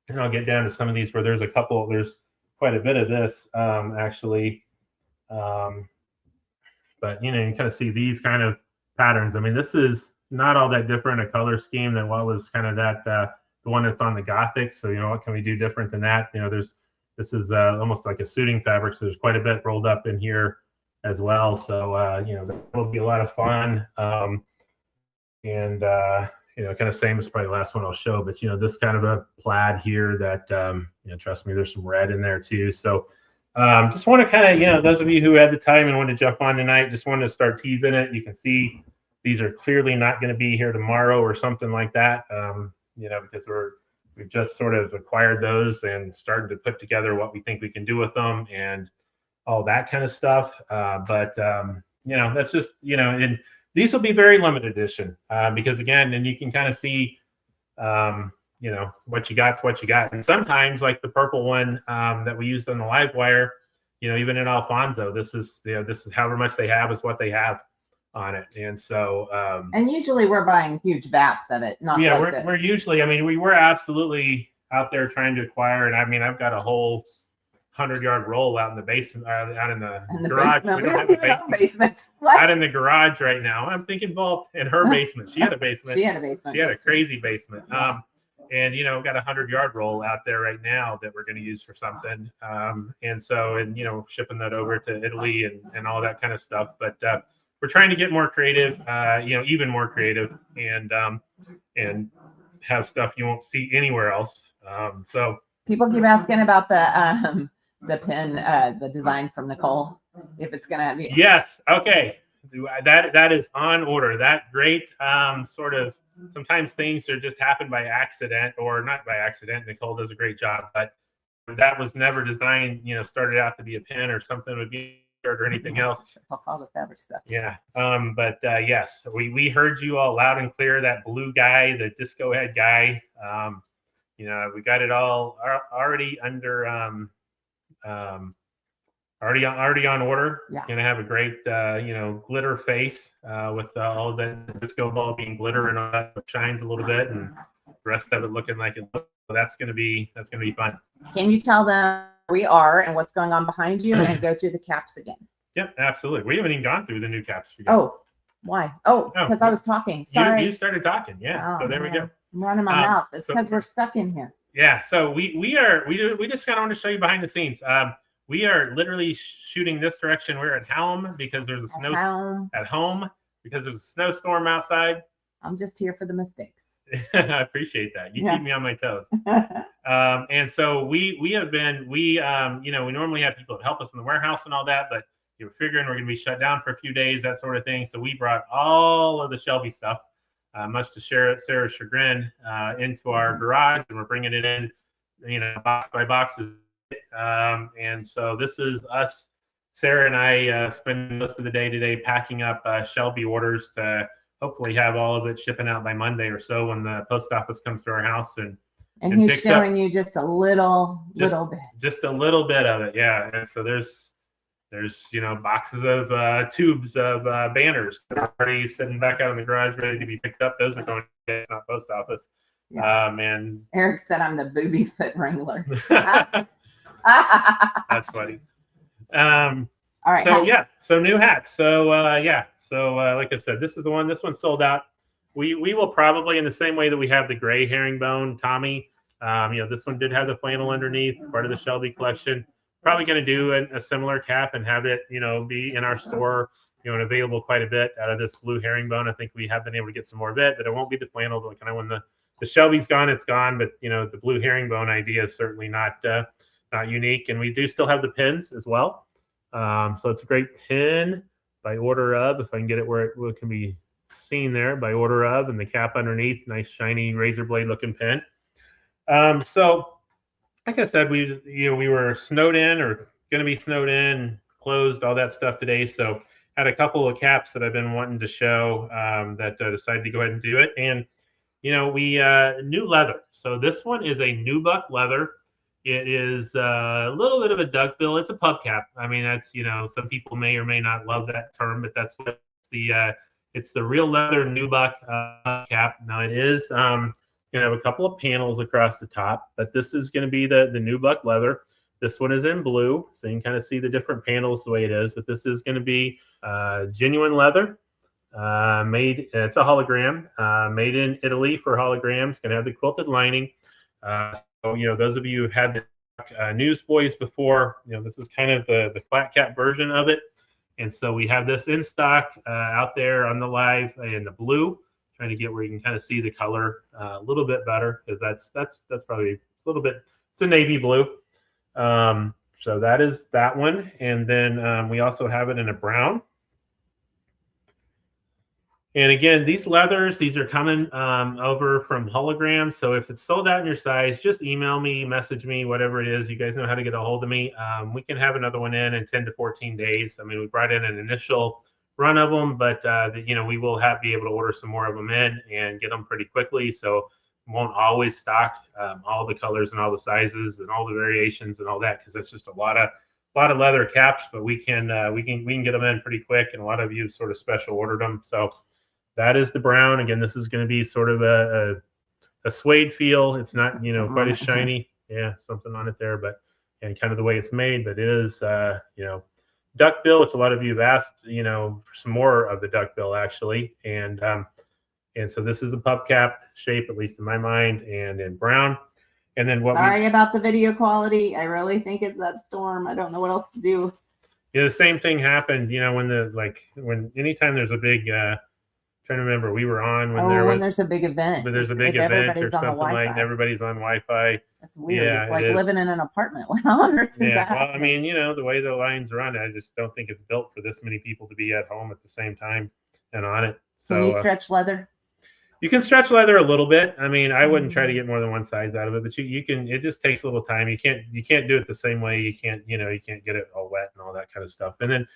and I'll get down to some of these where there's quite a bit of this actually. But, you kind of see these kind of patterns. This is not all that different a color scheme than what was kind of that, the one that's on the Gothic. So, what can we do different than that? This is almost like a suiting fabric. So there's quite a bit rolled up in here as well. So, that will be a lot of fun. Kind of same as probably the last one I'll show, but, this kind of a plaid here that, trust me, there's some red in there too. So just want to kind of, those of you who had the time and want to jump on tonight, just wanted to start teasing it. You can see these are clearly not going to be here tomorrow or something like that. Because we've just sort of acquired those and started to put together what we think we can do with them and all that kind of stuff. But that's just, and these will be very limited edition because again, and you can kind of see, what you got's what you got. And sometimes like the purple one that we used on the live wire, even in Alfonso, this is however much they have is what they have on it. And so and usually we're buying huge vats of it. We're usually, we were absolutely out there trying to acquire, and I've got a whole 100-yard roll out in the basement, out in the garage. Basement. We don't have a basement. Out in the garage right now. I'm thinking Vault in her basement. She had a basement. She had a basement. She had a crazy basement. And got a 100-yard roll out there right now that we're going to use for something. And shipping that over to Italy and all that kind of stuff. But we're trying to get more creative, even more creative, and have stuff you won't see anywhere else. So people keep asking about the pin, the design from Nicole, if it's gonna be. Yes. Okay. That is on order. That great sort of, sometimes things are just happen by accident or not by accident. Nicole does a great job, but that was never designed, started out to be a pin or something would be or anything else. All the fabric stuff. Yeah. But yes, we heard you all loud and clear. That blue guy, the disco head guy. You know, we got it all already under already on order. Yeah. Gonna have a great you know, glitter face with all the disco ball being glitter and all that shines a little bit, and the rest of it looking like it looks. So that's gonna be fun. Can you tell them where we are and what's going on behind you, and go through the caps again? Yep, absolutely. We haven't even gone through the new caps for you. Oh, why? Oh, Oh, because I was talking. Sorry. You started talking. Yeah. Oh, So there we go. man. I'm running my mouth. It's so- because we're stuck in here. Yeah, so we just kind of want to show you behind the scenes. We are literally shooting this direction. We're at home because there's a snowstorm outside. I'm just here for the mistakes. I appreciate that. You keep me on my toes. And so we you know, we normally have people that help us in the warehouse and all that, but you were figuring we're going to be shut down for a few days, that sort of thing. So we brought all of the Shelby stuff, much to Sarah's chagrin, into our garage, and we're bringing it in, you know, box by boxes. And so this is us, Sarah and I, spend most of the day today packing up Shelby orders to hopefully have all of it shipping out by Monday or so when the post office comes to our house and he's picks showing you just a little bit. just a little bit of it. Yeah. And so there's, you know, boxes of tubes of banners that are already sitting back out in the garage ready to be picked up. Those are going to the post office. Yeah. And Eric said I'm the booby foot wrangler. that's funny. All right. So yeah, so new hats. So yeah, so like I said, this is the one. This one's sold out. We will probably, in the same way that we have the gray herringbone Tommy, you know, this one did have the flannel underneath, part of the Shelby collection. Probably going to do a similar cap and have it, you know, be in our store, you know, and available quite a bit out of this blue herringbone. I think we have been able to get some more of it, but it won't be the flannel. But kind of when the Shelby's gone, it's gone. But you know, the blue herringbone idea is certainly not unique. And we do still have the pins as well. So it's a great pin by order of, if I can get it where it can be seen there, by order of, and the cap underneath, nice shiny razor blade looking pin. So like I said, we were snowed in, or going to be snowed in, closed, all that stuff today. So had a couple of caps that I've been wanting to show that decided to go ahead and do it. And you know, we new leather. So this one is a nubuck leather. It is a little bit of a duckbill. It's a pub cap. I mean, that's, you know, some people may or may not love that term, but that's what it's the real leather nubuck cap. Now it is going to have a couple of panels across the top, but this is going to be the nubuck leather. This one is in blue, so you can kind of see the different panels the way it is, but this is going to be genuine leather. It's a hologram, made in Italy for holograms. Going to have the quilted lining. So, you know, those of you who've had the Newsboys before, you know, this is kind of the flat cap version of it. And so we have this in stock out there on the live in the blue, trying to get where you can kind of see the color a little bit better, because that's probably a little bit, it's a navy blue. So that is that one. And then we also have it in a brown. And again, these leathers, these are coming over from Hologram. So if it's sold out in your size, just email me, message me, whatever it is. You guys know how to get a hold of me. We can have another one in 10 to 14 days. I mean, we brought in an initial run of them, but you know, we will be able to order some more of them in and get them pretty quickly. So won't always stock all the colors and all the sizes and all the variations and all that, because that's just a lot of leather caps. But we can get them in pretty quick, and a lot of you sort of special ordered them. So that is the brown. Again, this is going to be sort of a suede feel. It's not, you know, quite as shiny. Yeah, something on it there, but and kind of the way it's made. But it is, you know, duckbill, which a lot of you have asked, you know, for some more of the duckbill actually. And so this is the pub cap shape, at least in my mind, and in brown. And then Sorry about the video quality. I really think it's that storm. I don't know what else to do. Yeah, the same thing happened, you know, when anytime there's a big trying to remember, we were on when there's a big event. But there's a big event or something like everybody's on Wi-Fi. That's weird. Yeah, it's like living in an apartment. How on earth is that? Well, I mean, you know, the way the lines run, I just don't think it's built for this many people to be at home at the same time and on it. So can you stretch leather? You can stretch leather a little bit. I mean, I wouldn't try to get more than one size out of it, but you can. It just takes a little time. You can't do it the same way. You can't get it all wet and all that kind of stuff. And then,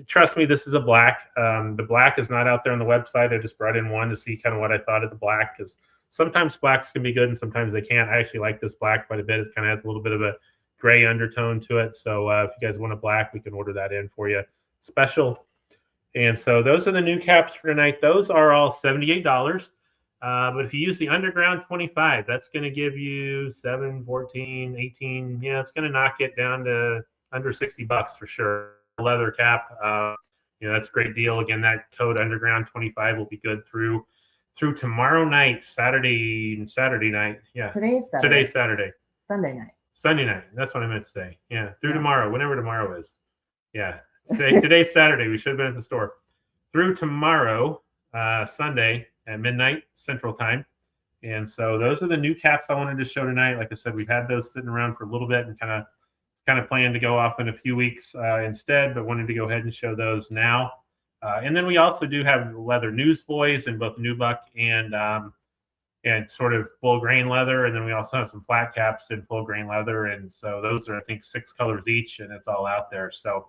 trust me, this is a black. The black is not out there on the website. I just brought in one to see kind of what I thought of the black, because sometimes blacks can be good and sometimes they can't. I actually like this black quite a bit. It kind of has a little bit of a gray undertone to it. So if you guys want a black, we can order that in for you special. And so those are the new caps for tonight. Those are all $78. But if you use the underground 25, that's going to give you 7, 14, 18. Yeah, it's going to knock it down to under $60 for sure. Leather cap. That's a great deal. Again, that code underground 25 will be good through tomorrow night, Saturday night. Yeah. Today's Saturday. Sunday night. That's what I meant to say. Yeah. Through tomorrow, whenever tomorrow is. Yeah. Today's Saturday. We should have been at the store. Through tomorrow, Sunday at midnight Central Time. And so those are the new caps I wanted to show tonight. Like I said, we've had those sitting around for a little bit and kind of planned to go off in a few weeks instead, but wanted to go ahead and show those now. And then we also do have leather newsboys in both nubuck and sort of full grain leather. And then we also have some flat caps in full grain leather. And so those are, I think, 6 colors each, and it's all out there. So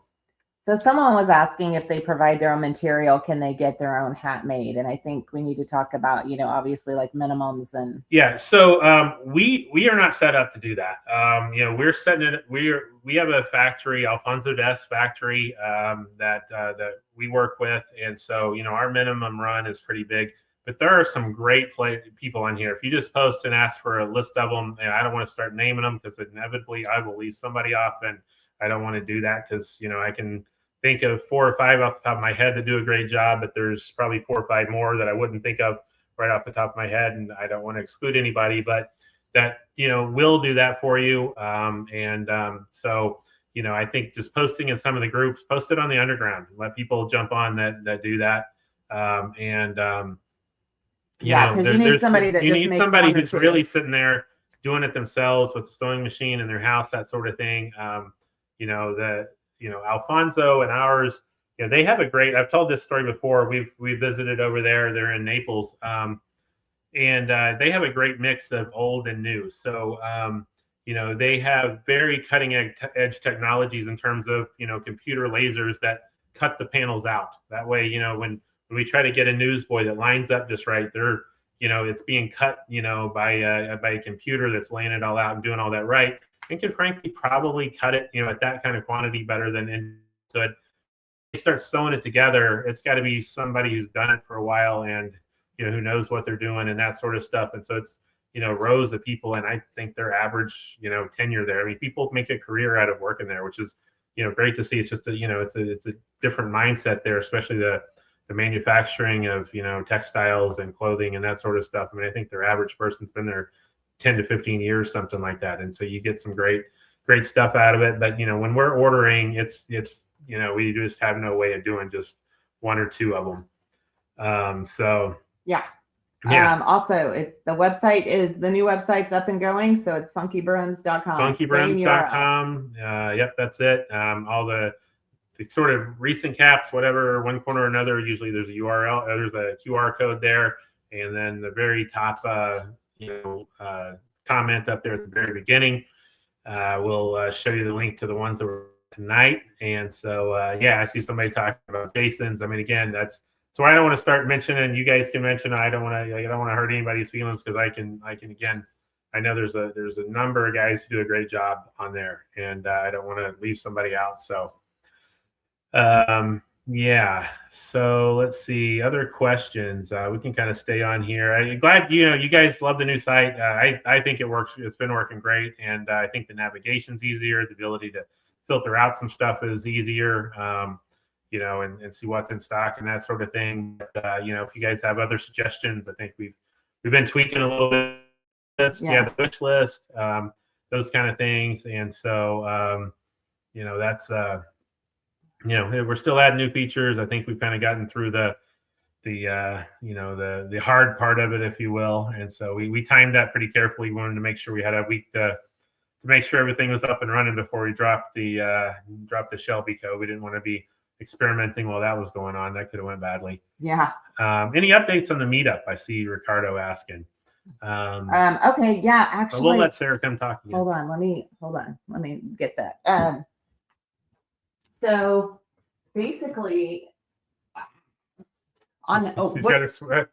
someone was asking if they provide their own material, can they get their own hat made? And I think we need to talk about, obviously like minimums and. Yeah. So we are not set up to do that. We're setting it. We have a factory, Alfonso Des factory, that we work with. And so, our minimum run is pretty big, but there are some great people on here. If you just post and ask for a list of them, and I don't want to start naming them because inevitably I will leave somebody off, and I don't want to do that because, I can think of 4 or 5 off the top of my head that do a great job, but there's probably 4 or 5 more that I wouldn't think of right off the top of my head. And I don't want to exclude anybody, but that, will do that for you. So, I think just posting in some of the groups, post it on the underground, let people jump on that do that. You need somebody who's really sitting there doing it themselves with a sewing machine in their house, that sort of thing. Alfonso and ours, they have a great, I've told this story before. We visited over there. They're in Naples. And they have a great mix of old and new. So, they have very cutting edge technologies in terms of, computer lasers that cut the panels out. That way, when we try to get a newsboy that lines up just right, they're, it's being cut, by a computer that's laying it all out and doing all that right. And can frankly probably cut it, at that kind of quantity better than could. They start sewing it together. It's got to be somebody who's done it for a while and, who knows what they're doing and that sort of stuff. And so it's, rows of people. And I think their average, tenure there. I mean, people make a career out of working there, which is, great to see. It's just it's a different mindset there, especially the manufacturing of, textiles and clothing and that sort of stuff. I mean, I think their average person's been there 10 to 15 years, something like that. And so you get some great stuff out of it. But, when we're ordering, it's we just have no way of doing just 1 or 2 of them. Also, the new website's up and going. So it's FunkyBrims.com. FunkyBrims.com. Yep, that's it. All the sort of recent caps, whatever, one corner or another, usually there's a URL, there's a QR code there. And then the very top, comment up there at the very beginning. We'll show you the link to the ones that were tonight. And so, I see somebody talking about Jason's. I mean, again, so I don't want to start mentioning. You guys can mention. I don't want to hurt anybody's feelings because I can again. I know there's a number of guys who do a great job on there, and I don't want to leave somebody out. So, So let's see other questions. We can kind of stay on here. I'm glad you guys love the new site. I think it works. It's been working great, and I think the navigation's easier. The ability to filter out some stuff is easier. And see what's in stock and that sort of thing. But, if you guys have other suggestions, I think we've been tweaking a little bit. The wish list, those kind of things, and so that's. We're still adding new features. I think we've kind of gotten through the hard part of it, if you will. And so we timed that pretty carefully. We wanted to make sure we had a week to make sure everything was up and running before we dropped the Shelby code. We didn't want to be experimenting while that was going on. That could have went badly. Yeah. Any updates on the meetup? I see Ricardo asking. Okay. Yeah. Actually, we'll let Sarah come talk again. Hold on. Let me get that. So basically, on the,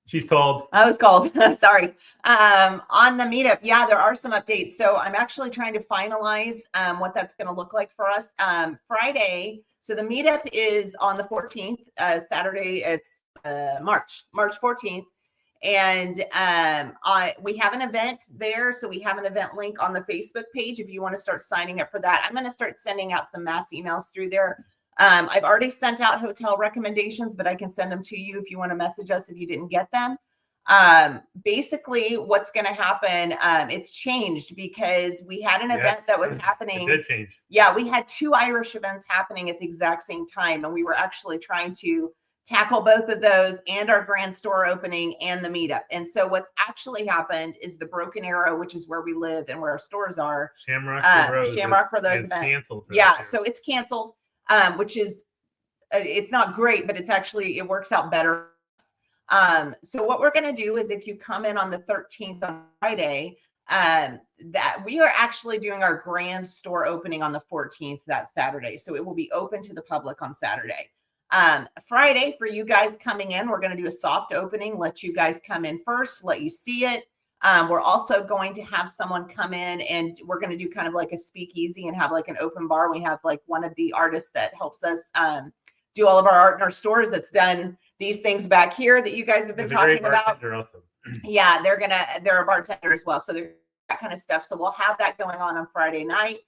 she's called. I was called. Sorry. On the meetup, yeah, there are some updates. So I'm actually trying to finalize what that's going to look like for us. Friday. So the meetup is on the 14th. Saturday, it's March 14th. And we have an event there. So we have an event link on the Facebook page if you want to start signing up for that. I'm going to start sending out some mass emails through there. I've already sent out hotel recommendations, but I can send them to you if you want to message us if you didn't get them. Basically, what's going to happen, it's changed because we had an event that was happening. It did change. Yeah, we had 2 Irish events happening at the exact same time, and we were actually trying to tackle both of those and our grand store opening and the meetup. And so what's actually happened is the Broken Arrow, which is where we live and where our stores are. Shamrock for those events. Canceled. Yeah, so it's canceled, which is, it's not great, but it's actually, it works out better. So what we're going to do is if you come in on the 13th on Friday, that we are actually doing our grand store opening on the 14th, that Saturday. So it will be open to the public on Saturday. Friday, for you guys coming in, we're going to do a soft opening, let you guys come in first, let you see it. We're also going to have someone come in and we're going to do kind of like a speakeasy and have like an open bar. We have like one of the artists that helps us do all of our art in our stores that's done these things back here that you guys have been talking about. Yeah, they're a bartender as well. So they're that kind of stuff. So we'll have that going on Friday night.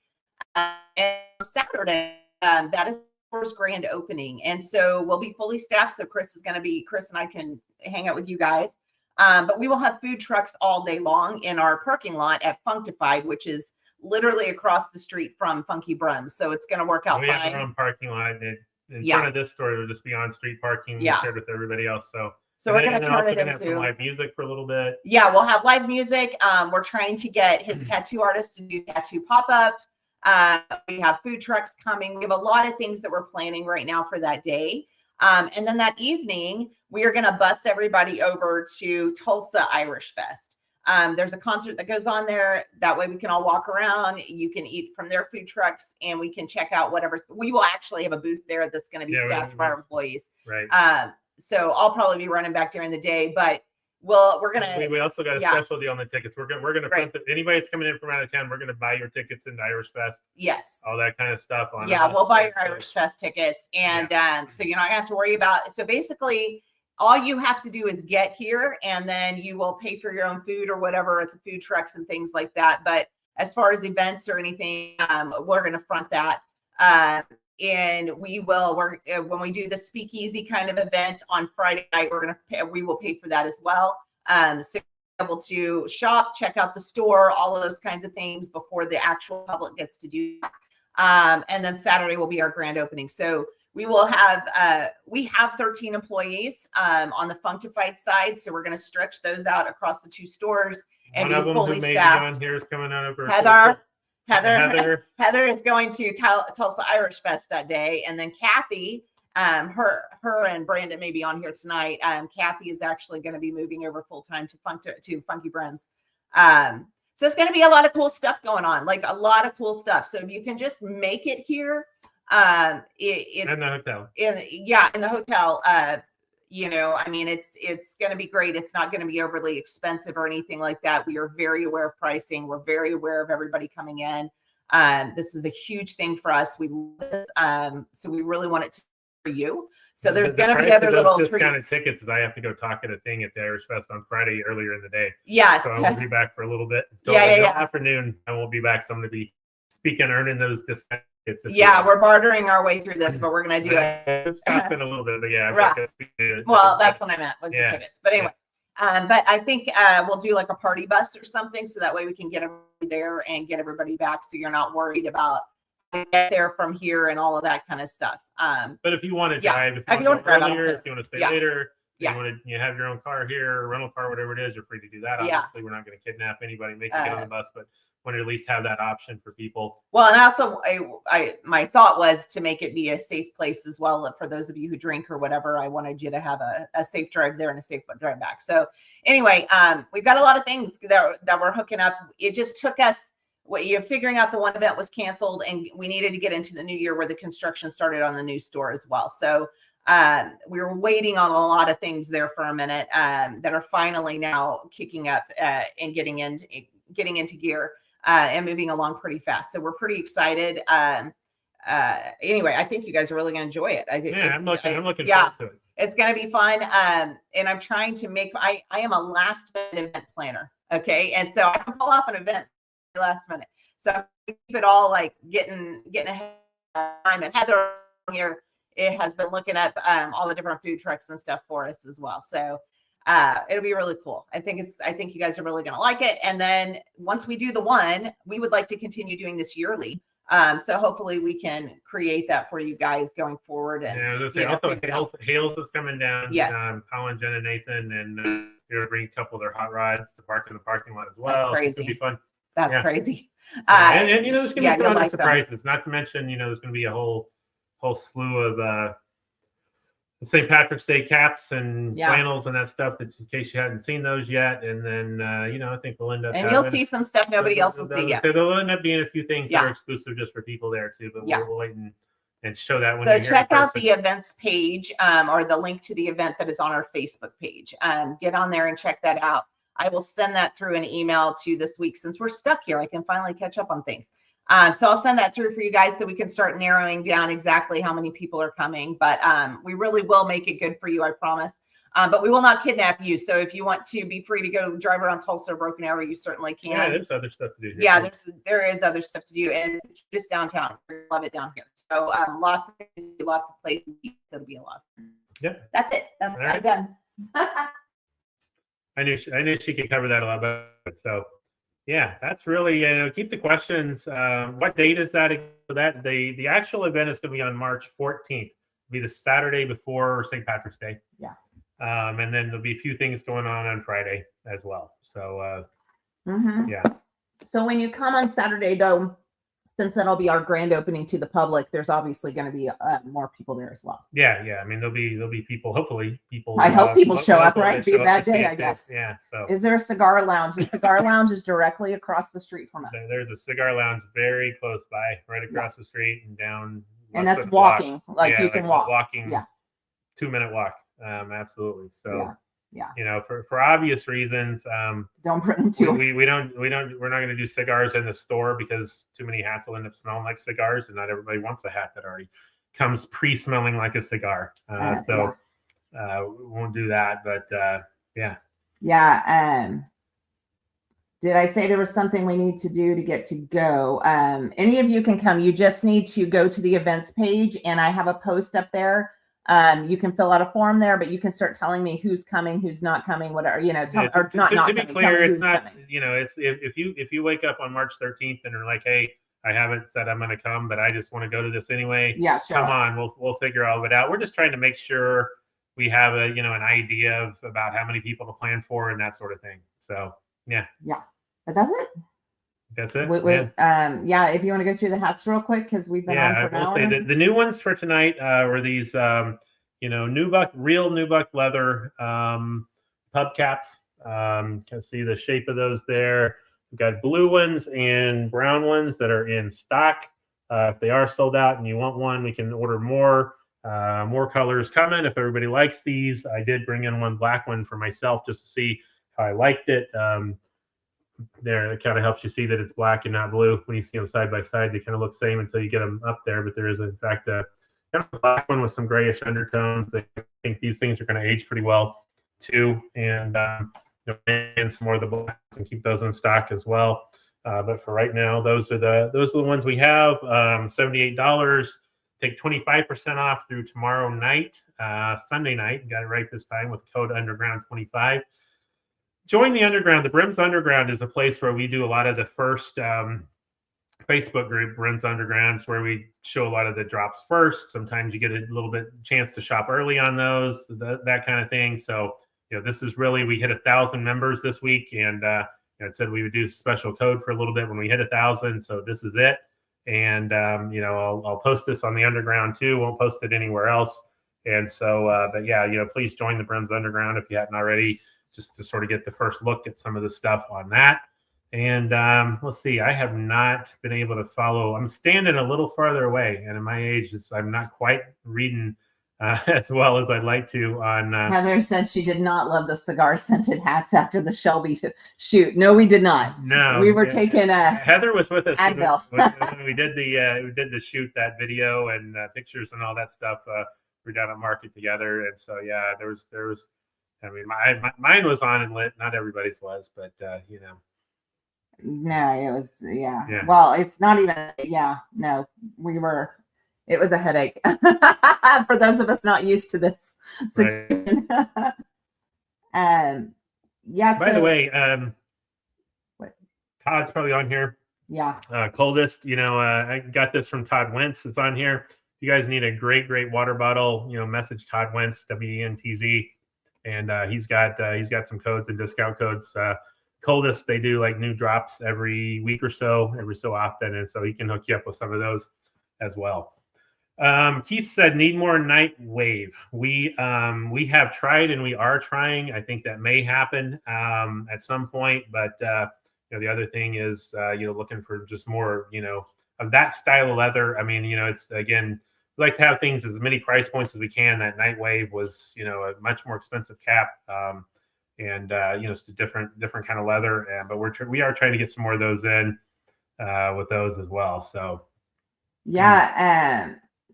And Saturday, that is first grand opening, and so we'll be fully staffed. So Chris and I can hang out with you guys, but we will have food trucks all day long in our parking lot at Funkified, which is literally across the street from FunkyBrims. So it's going to work out fine. We have our own parking lot in front of this store. It'll just be on street parking shared with everybody else. So we're going to turn it into have some live music for a little bit. Yeah, we'll have live music. We're trying to get his tattoo artist to do tattoo pop-ups. We have food trucks coming. We have a lot of things that we're planning right now for that day. And then that evening, we are going to bus everybody over to Tulsa Irish Fest. There's a concert that goes on there. That way we can all walk around. You can eat from their food trucks and we can check out whatever. We will actually have a booth there that's going to be staffed by our employees. Right. So I'll probably be running back during the day, but we also got a special deal on the tickets. We're gonna print anybody that's coming in from out of town, we're gonna buy your tickets into Irish Fest. Yes. All that kind of stuff on we'll buy your Irish Fest tickets. And so you're not gonna have to worry about so basically all you have to do is get here and then you will pay for your own food or whatever at the food trucks and things like that. But as far as events or anything, we're gonna front that. And when we do the speakeasy kind of event on Friday night, we will pay for that as well. So you're able to shop, check out the store, all of those kinds of things before the actual public gets to do that. And then Saturday will be our grand opening. So we will have, we have 13 employees on the Funkified side. So we're going to stretch those out across the 2 stores and be fully staffed. On here is coming out of Heather is going to Tulsa Irish Fest that day. And then Kathy, her and Brandon may be on here tonight. Kathy is actually going to be moving over full time to FunkyBrims. So it's going to be a lot of cool stuff going on, like a lot of cool stuff. So if you can just make it here, it's in the hotel. In the hotel. I mean, it's going to be great. It's not going to be overly expensive or anything like that. We are very aware of pricing. We're very aware of everybody coming in. This is a huge thing for us. We love this. So we really want it to be for you. So there's going to be other little discounted tickets. Is I have to go talk at a thing at the Irish Fest on Friday earlier in the day. Yeah. So I won't be back for a little bit. Afternoon, I won't be back. So I'm going to be speaking, earning those discounts. We're bartering our way through this, but we're going to do it. It's costing a little bit, but well, that's what I meant was the tickets. But anyway, but I think we'll do like a party bus or something, so that way we can get everybody there and get everybody back, so you're not worried about get there from here and all of that kind of stuff. But if you want to drive, if you want to earlier, if you want to stay later, you want to have your own car here, or rental car, whatever it is, you're free to do that. Obviously, we're not going to kidnap anybody, make you get on the bus, but want to at least have that option for people. Well, and also, my thought was to make it be a safe place as well for those of you who drink or whatever. I wanted you to have a safe drive there and a safe drive back. So anyway, we've got a lot of things that we're hooking up. It just took us figuring out the one event was canceled, and we needed to get into the new year where the construction started on the new store as well. So we were waiting on a lot of things there for a minute that are finally now kicking up and getting into gear and moving along pretty fast. So we're pretty excited. Anyway, I think you guys are really going to enjoy it. I think I'm looking forward to it. It's going to be fun. And I'm trying to make, I am a last minute event planner. Okay. And so I can pull off an event last minute. So I keep it all like getting ahead of time. And Heather here, it has been looking up all the different food trucks and stuff for us as well. So it'll be really cool. I think you guys are really going to like it. And then once we do the one, we would like to continue doing this yearly. So hopefully we can create that for you guys going forward. And also Hales is coming down. Yes. Colin, Jen, and Nathan, and they're going to bring a couple of their hot rods to park in the parking lot as well. That's crazy. It's going to be fun. That's crazy. And there's going to be some other like surprises. Not to mention, there's going to be a whole slew of St. Patrick's Day caps and flannels and that stuff, that in case you hadn't seen those yet. And then I think we'll end up you'll see some stuff nobody else will see yet. So there'll end up being a few things that are exclusive just for people there too, but we'll wait and show that when so check out the events page or the link to the event that is on our Facebook page. Get on there and check that out. I will send that through an email to this week. Since we're stuck here, I can finally catch up on things. So I'll send that through for you guys so we can start narrowing down exactly how many people are coming. But we really will make it good for you, I promise. But we will not kidnap you. So if you want to be free to go drive around Tulsa or Broken Arrow, you certainly can. Yeah, there's other stuff to do here. Yeah, there is other stuff to do. And it's just downtown. We love it down here. So lots of things, lots of places. It'll be a lot. Yeah. That's it. That's right. I'm done. I knew she could cover that a lot better. So yeah, that's really, keep the questions. What date is that? The actual event is going to be on March 14th. It'll be the Saturday before St. Patrick's Day. Yeah. And then there'll be a few things going on Friday as well. So yeah. So when you come on Saturday, though, since that'll be our grand opening to the public, there's obviously going to be more people there as well. Yeah. I mean, there'll be people. Hopefully, people. I hope people show up. Right, be a bad day, I guess. Yeah. So, is there a cigar lounge? The cigar lounge is directly across the street from us. There's a cigar lounge very close by, right across the street and down. And that's walking. You can walk. Walking. Yeah. 2-minute walk. Absolutely. So. Yeah. For obvious reasons, don't bring them to. We're not going to do cigars in the store because too many hats will end up smelling like cigars, and not everybody wants a hat that already comes pre-smelling like a cigar. We won't do that. But yeah. Yeah. Did I say there was something we need to do to get to go? Any of you can come. You just need to go to the events page, and I have a post up there. You can fill out a form there, but you can start telling me who's coming, who's not coming, whatever, to be clear, it's not, it's if you wake up on March 13th and are like, hey, I haven't said I'm going to come, but I just want to go to this anyway. Yeah, sure. Come on, we'll figure all of it out. We're just trying to make sure we have an idea about how many people to plan for and that sort of thing. So yeah. But that's it. That's it. Wait. If you want to go through the hats real quick, because we've been on for an hour. Say the new ones for tonight were these, real nubuck leather pub caps. Can see the shape of those there. We've got blue ones and brown ones that are in stock. If they are sold out and you want one, we can order more. More colors coming. If everybody likes these, I did bring in one black one for myself just to see how I liked it. There, it kind of helps you see that it's black and not blue. When you see them side by side, they kind of look the same until you get them up there. But there is, in fact, a kind of black one with some grayish undertones. I think these things are going to age pretty well too, and and some more of the blacks and keep those in stock as well. But for right now, those are the ones we have. $78. Take 25% off through tomorrow night, Sunday night. Got it right this time with code Underground25. Join the Underground. The Brims Underground is a place where we do a lot of the first Facebook group, Brims Underground, where we show a lot of the drops first. Sometimes you get a little bit chance to shop early on those, that kind of thing. So, this is really, we hit 1,000 members this week, and it said we would do special code for a little bit when we hit 1,000. So this is it. And, I'll post this on the underground too. Won't post it anywhere else. And so, but yeah, please join the Brims Underground if you hadn't already, just to sort of get the first look at some of the stuff on that. And let's see, I have not been able to follow. I'm standing a little farther away, and at my age, I'm not quite reading as well as I'd like to. On Heather said she did not love the cigar scented hats after the Shelby shoot. No, we did not. No, we were taking Heather was with us when we did the shoot, that video and pictures and all that stuff. We're down at market together, and so yeah, there was. I mean, mine was on and lit. Not everybody's was, but No, it was yeah. Well, it's not even no. It was a headache for those of us not used to this situation. Right. By the way, what? Todd's probably on here. Yeah. Coldest, I got this from Todd Wentz. It's on here. You guys need a great water bottle, message Todd Wentz, WENTZ, and he's got some codes and discount codes. Coldest, they do like new drops every week or so, every so often, and so he can hook you up with some of those as well. Keith said, need more night wave. We have tried and we are trying. I think that may happen at some point, but the other thing is looking for just more of that style of leather. I mean, it's, again, we like to have things as many price points as we can. That night wave was a much more expensive cap, and it's a different kind of leather, but we are trying to get some more of those in with those as well. So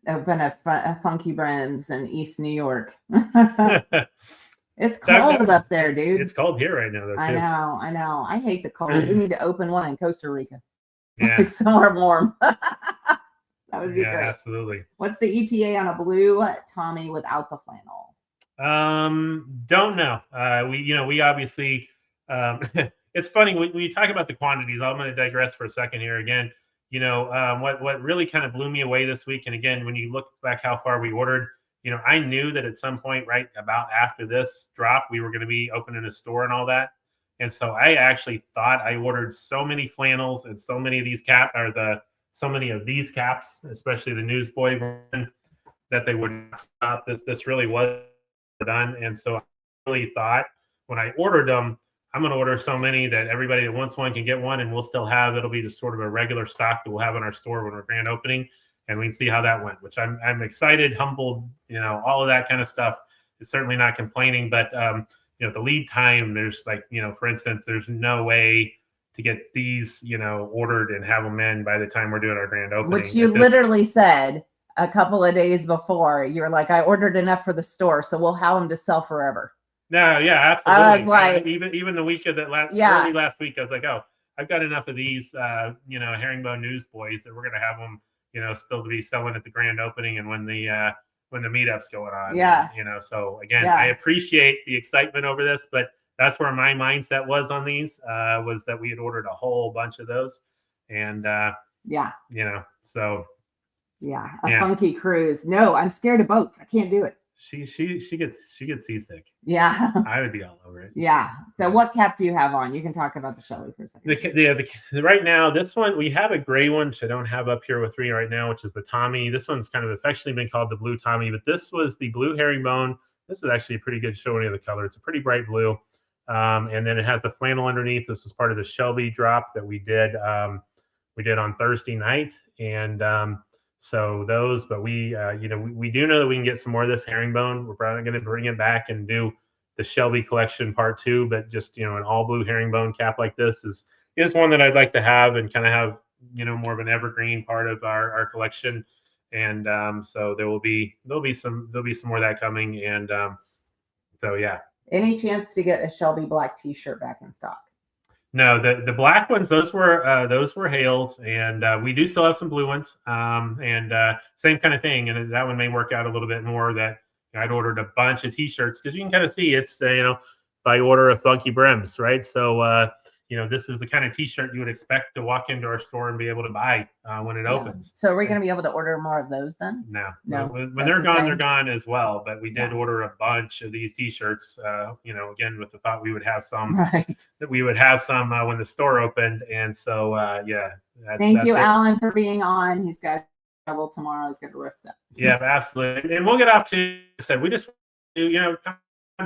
open a FunkyBrims in East New York. It's cold up there, dude. It's cold here right now, though, too. I know. I hate the cold. We need to open one in Costa Rica. Yeah. Like somewhere warm. That would be great. Absolutely. What's the ETA on a blue Tommy without the flannel? Don't know. We obviously, it's funny when you talk about the quantities. I'm going to digress for a second here again. What really kind of blew me away this week, and again, when you look back how far we ordered, I knew that at some point right about after this drop, we were going to be opening a store and all that. And so I actually thought I ordered so many flannels and so many of these caps, especially the Newsboy one, that they would not stop. This really was done. And so I really thought when I ordered them, I'm going to order so many that everybody that wants one can get one, and we'll still have, it'll be just sort of a regular stock that we'll have in our store when we're grand opening, and we can see how that went, which I'm excited, humbled, all of that kind of stuff. It's certainly not complaining, but the lead time, there's for instance, there's no way to get these, ordered and have them in by the time we're doing our grand opening. Which you literally said a couple of days before. You were like, I ordered enough for the store, so we'll have them to sell forever. No, yeah, absolutely. I was like, even the week of that early last week, I was like, oh, I've got enough of these, herringbone Newsboys that we're gonna have them, still to be selling at the grand opening and when the meetup's going on. Yeah. So again, I appreciate the excitement over this, but that's where my mindset was on these, was that we had ordered a whole bunch of those, and so funky cruise. No, I'm scared of boats. I can't do it. She gets seasick. Yeah. I would be all over it. Yeah. So what cap do you have on? You can talk about the Shelby for a second. Right now, this one, we have a gray one, which I don't have up here with me right now, which is the Tommy. This one's kind of affectionately been called the blue Tommy, but this was the blue herringbone. This is actually a pretty good showing of the color. It's a pretty bright blue. And then it has the flannel underneath. This was part of the Shelby drop that we did on Thursday night. And so those, but we do know that we can get some more of this herringbone. We're probably going to bring it back and do the Shelby collection part 2, but just, an all blue herringbone cap like this is one that I'd like to have and kind of have, more of an evergreen part of our collection. And so there'll be some more of that coming. And so, yeah. Any chance to get a Shelby black t-shirt back in stock? No, the black ones, those were Hales, and we do still have some blue ones. And same kind of thing, and that one may work out a little bit more. That I'd ordered a bunch of T-shirts because you can kind of see it's by order of FunkyBrims, right? So this is the kind of t-shirt you would expect to walk into our store and be able to buy when it opens. So are we going to be able to order more of those then? No. When they're gone, they're gone as well. But we did order a bunch of these t-shirts, again, with the thought we would have some, that we would have some when the store opened. And so, Thank you, Alan, for being on. He's got trouble tomorrow. He's got to riff that. Yeah, absolutely. And we'll get off to, we just do,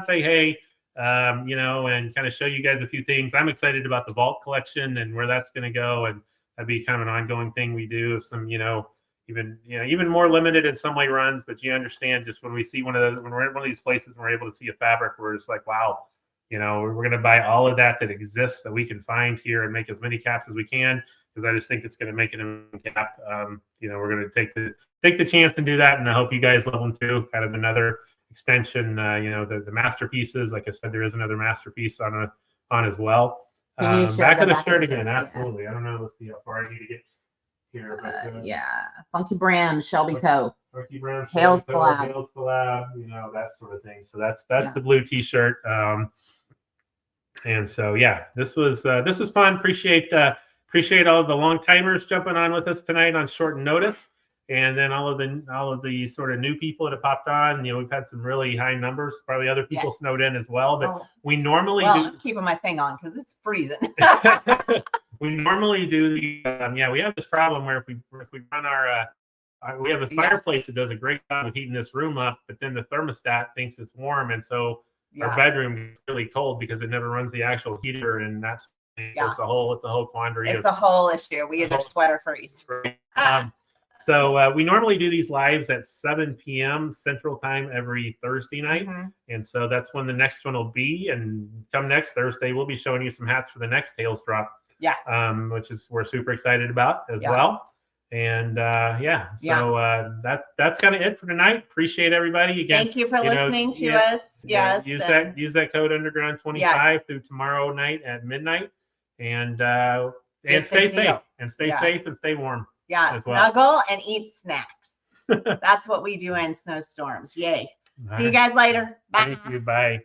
say, hey, and kind of show you guys a few things. I'm excited about the vault collection and where that's going to go, and that'd be kind of an ongoing thing we do. Some, even more limited in some way runs, but you understand, just when we see when we're at one of these places and we're able to see a fabric, we're just like, wow, we're going to buy all of that exists that we can find here and make as many caps as we can, because I just think it's going to make it a cap. We're going to take the chance and do that, and I hope you guys love them too. Kind of another extension, the masterpieces. Like I said, there is another masterpiece on as well. Back to the shirt again. Absolutely. Yeah. I don't know. Let's see how far I need to get here. But, FunkyBrims, Shelby Co. FunkyBrims, Hales collab, that sort of thing. So that's the blue t-shirt. And so this was fun. Appreciate all of the long timers jumping on with us tonight on short notice. And then all of the sort of new people that have popped on, we've had some really high numbers. Probably other people snowed in as well. But we normally I'm keeping my thing on because it's freezing. We normally do the we have this problem where if we run our we have a fireplace that does a great job of heating this room up, but then the thermostat thinks it's warm, and so our bedroom is really cold because it never runs the actual heater, and that's so it's a whole quandary. It's a whole issue. We either sweat or freeze. So we normally do these lives at 7 p.m. Central Time every Thursday night. And so that's when the next one will be. And come next Thursday, we'll be showing you some hats for the next Tails drop. Which is we're super excited about as well. And that's kind of it for tonight. Appreciate everybody. Again, thank you for listening to us. Yes. Use that code Underground25 through tomorrow night at midnight. And stay safe. And stay safe and stay warm. Yeah, snuggle and eat snacks. That's what we do in snowstorms. Yay. See you guys later. Bye. Thank you. Bye.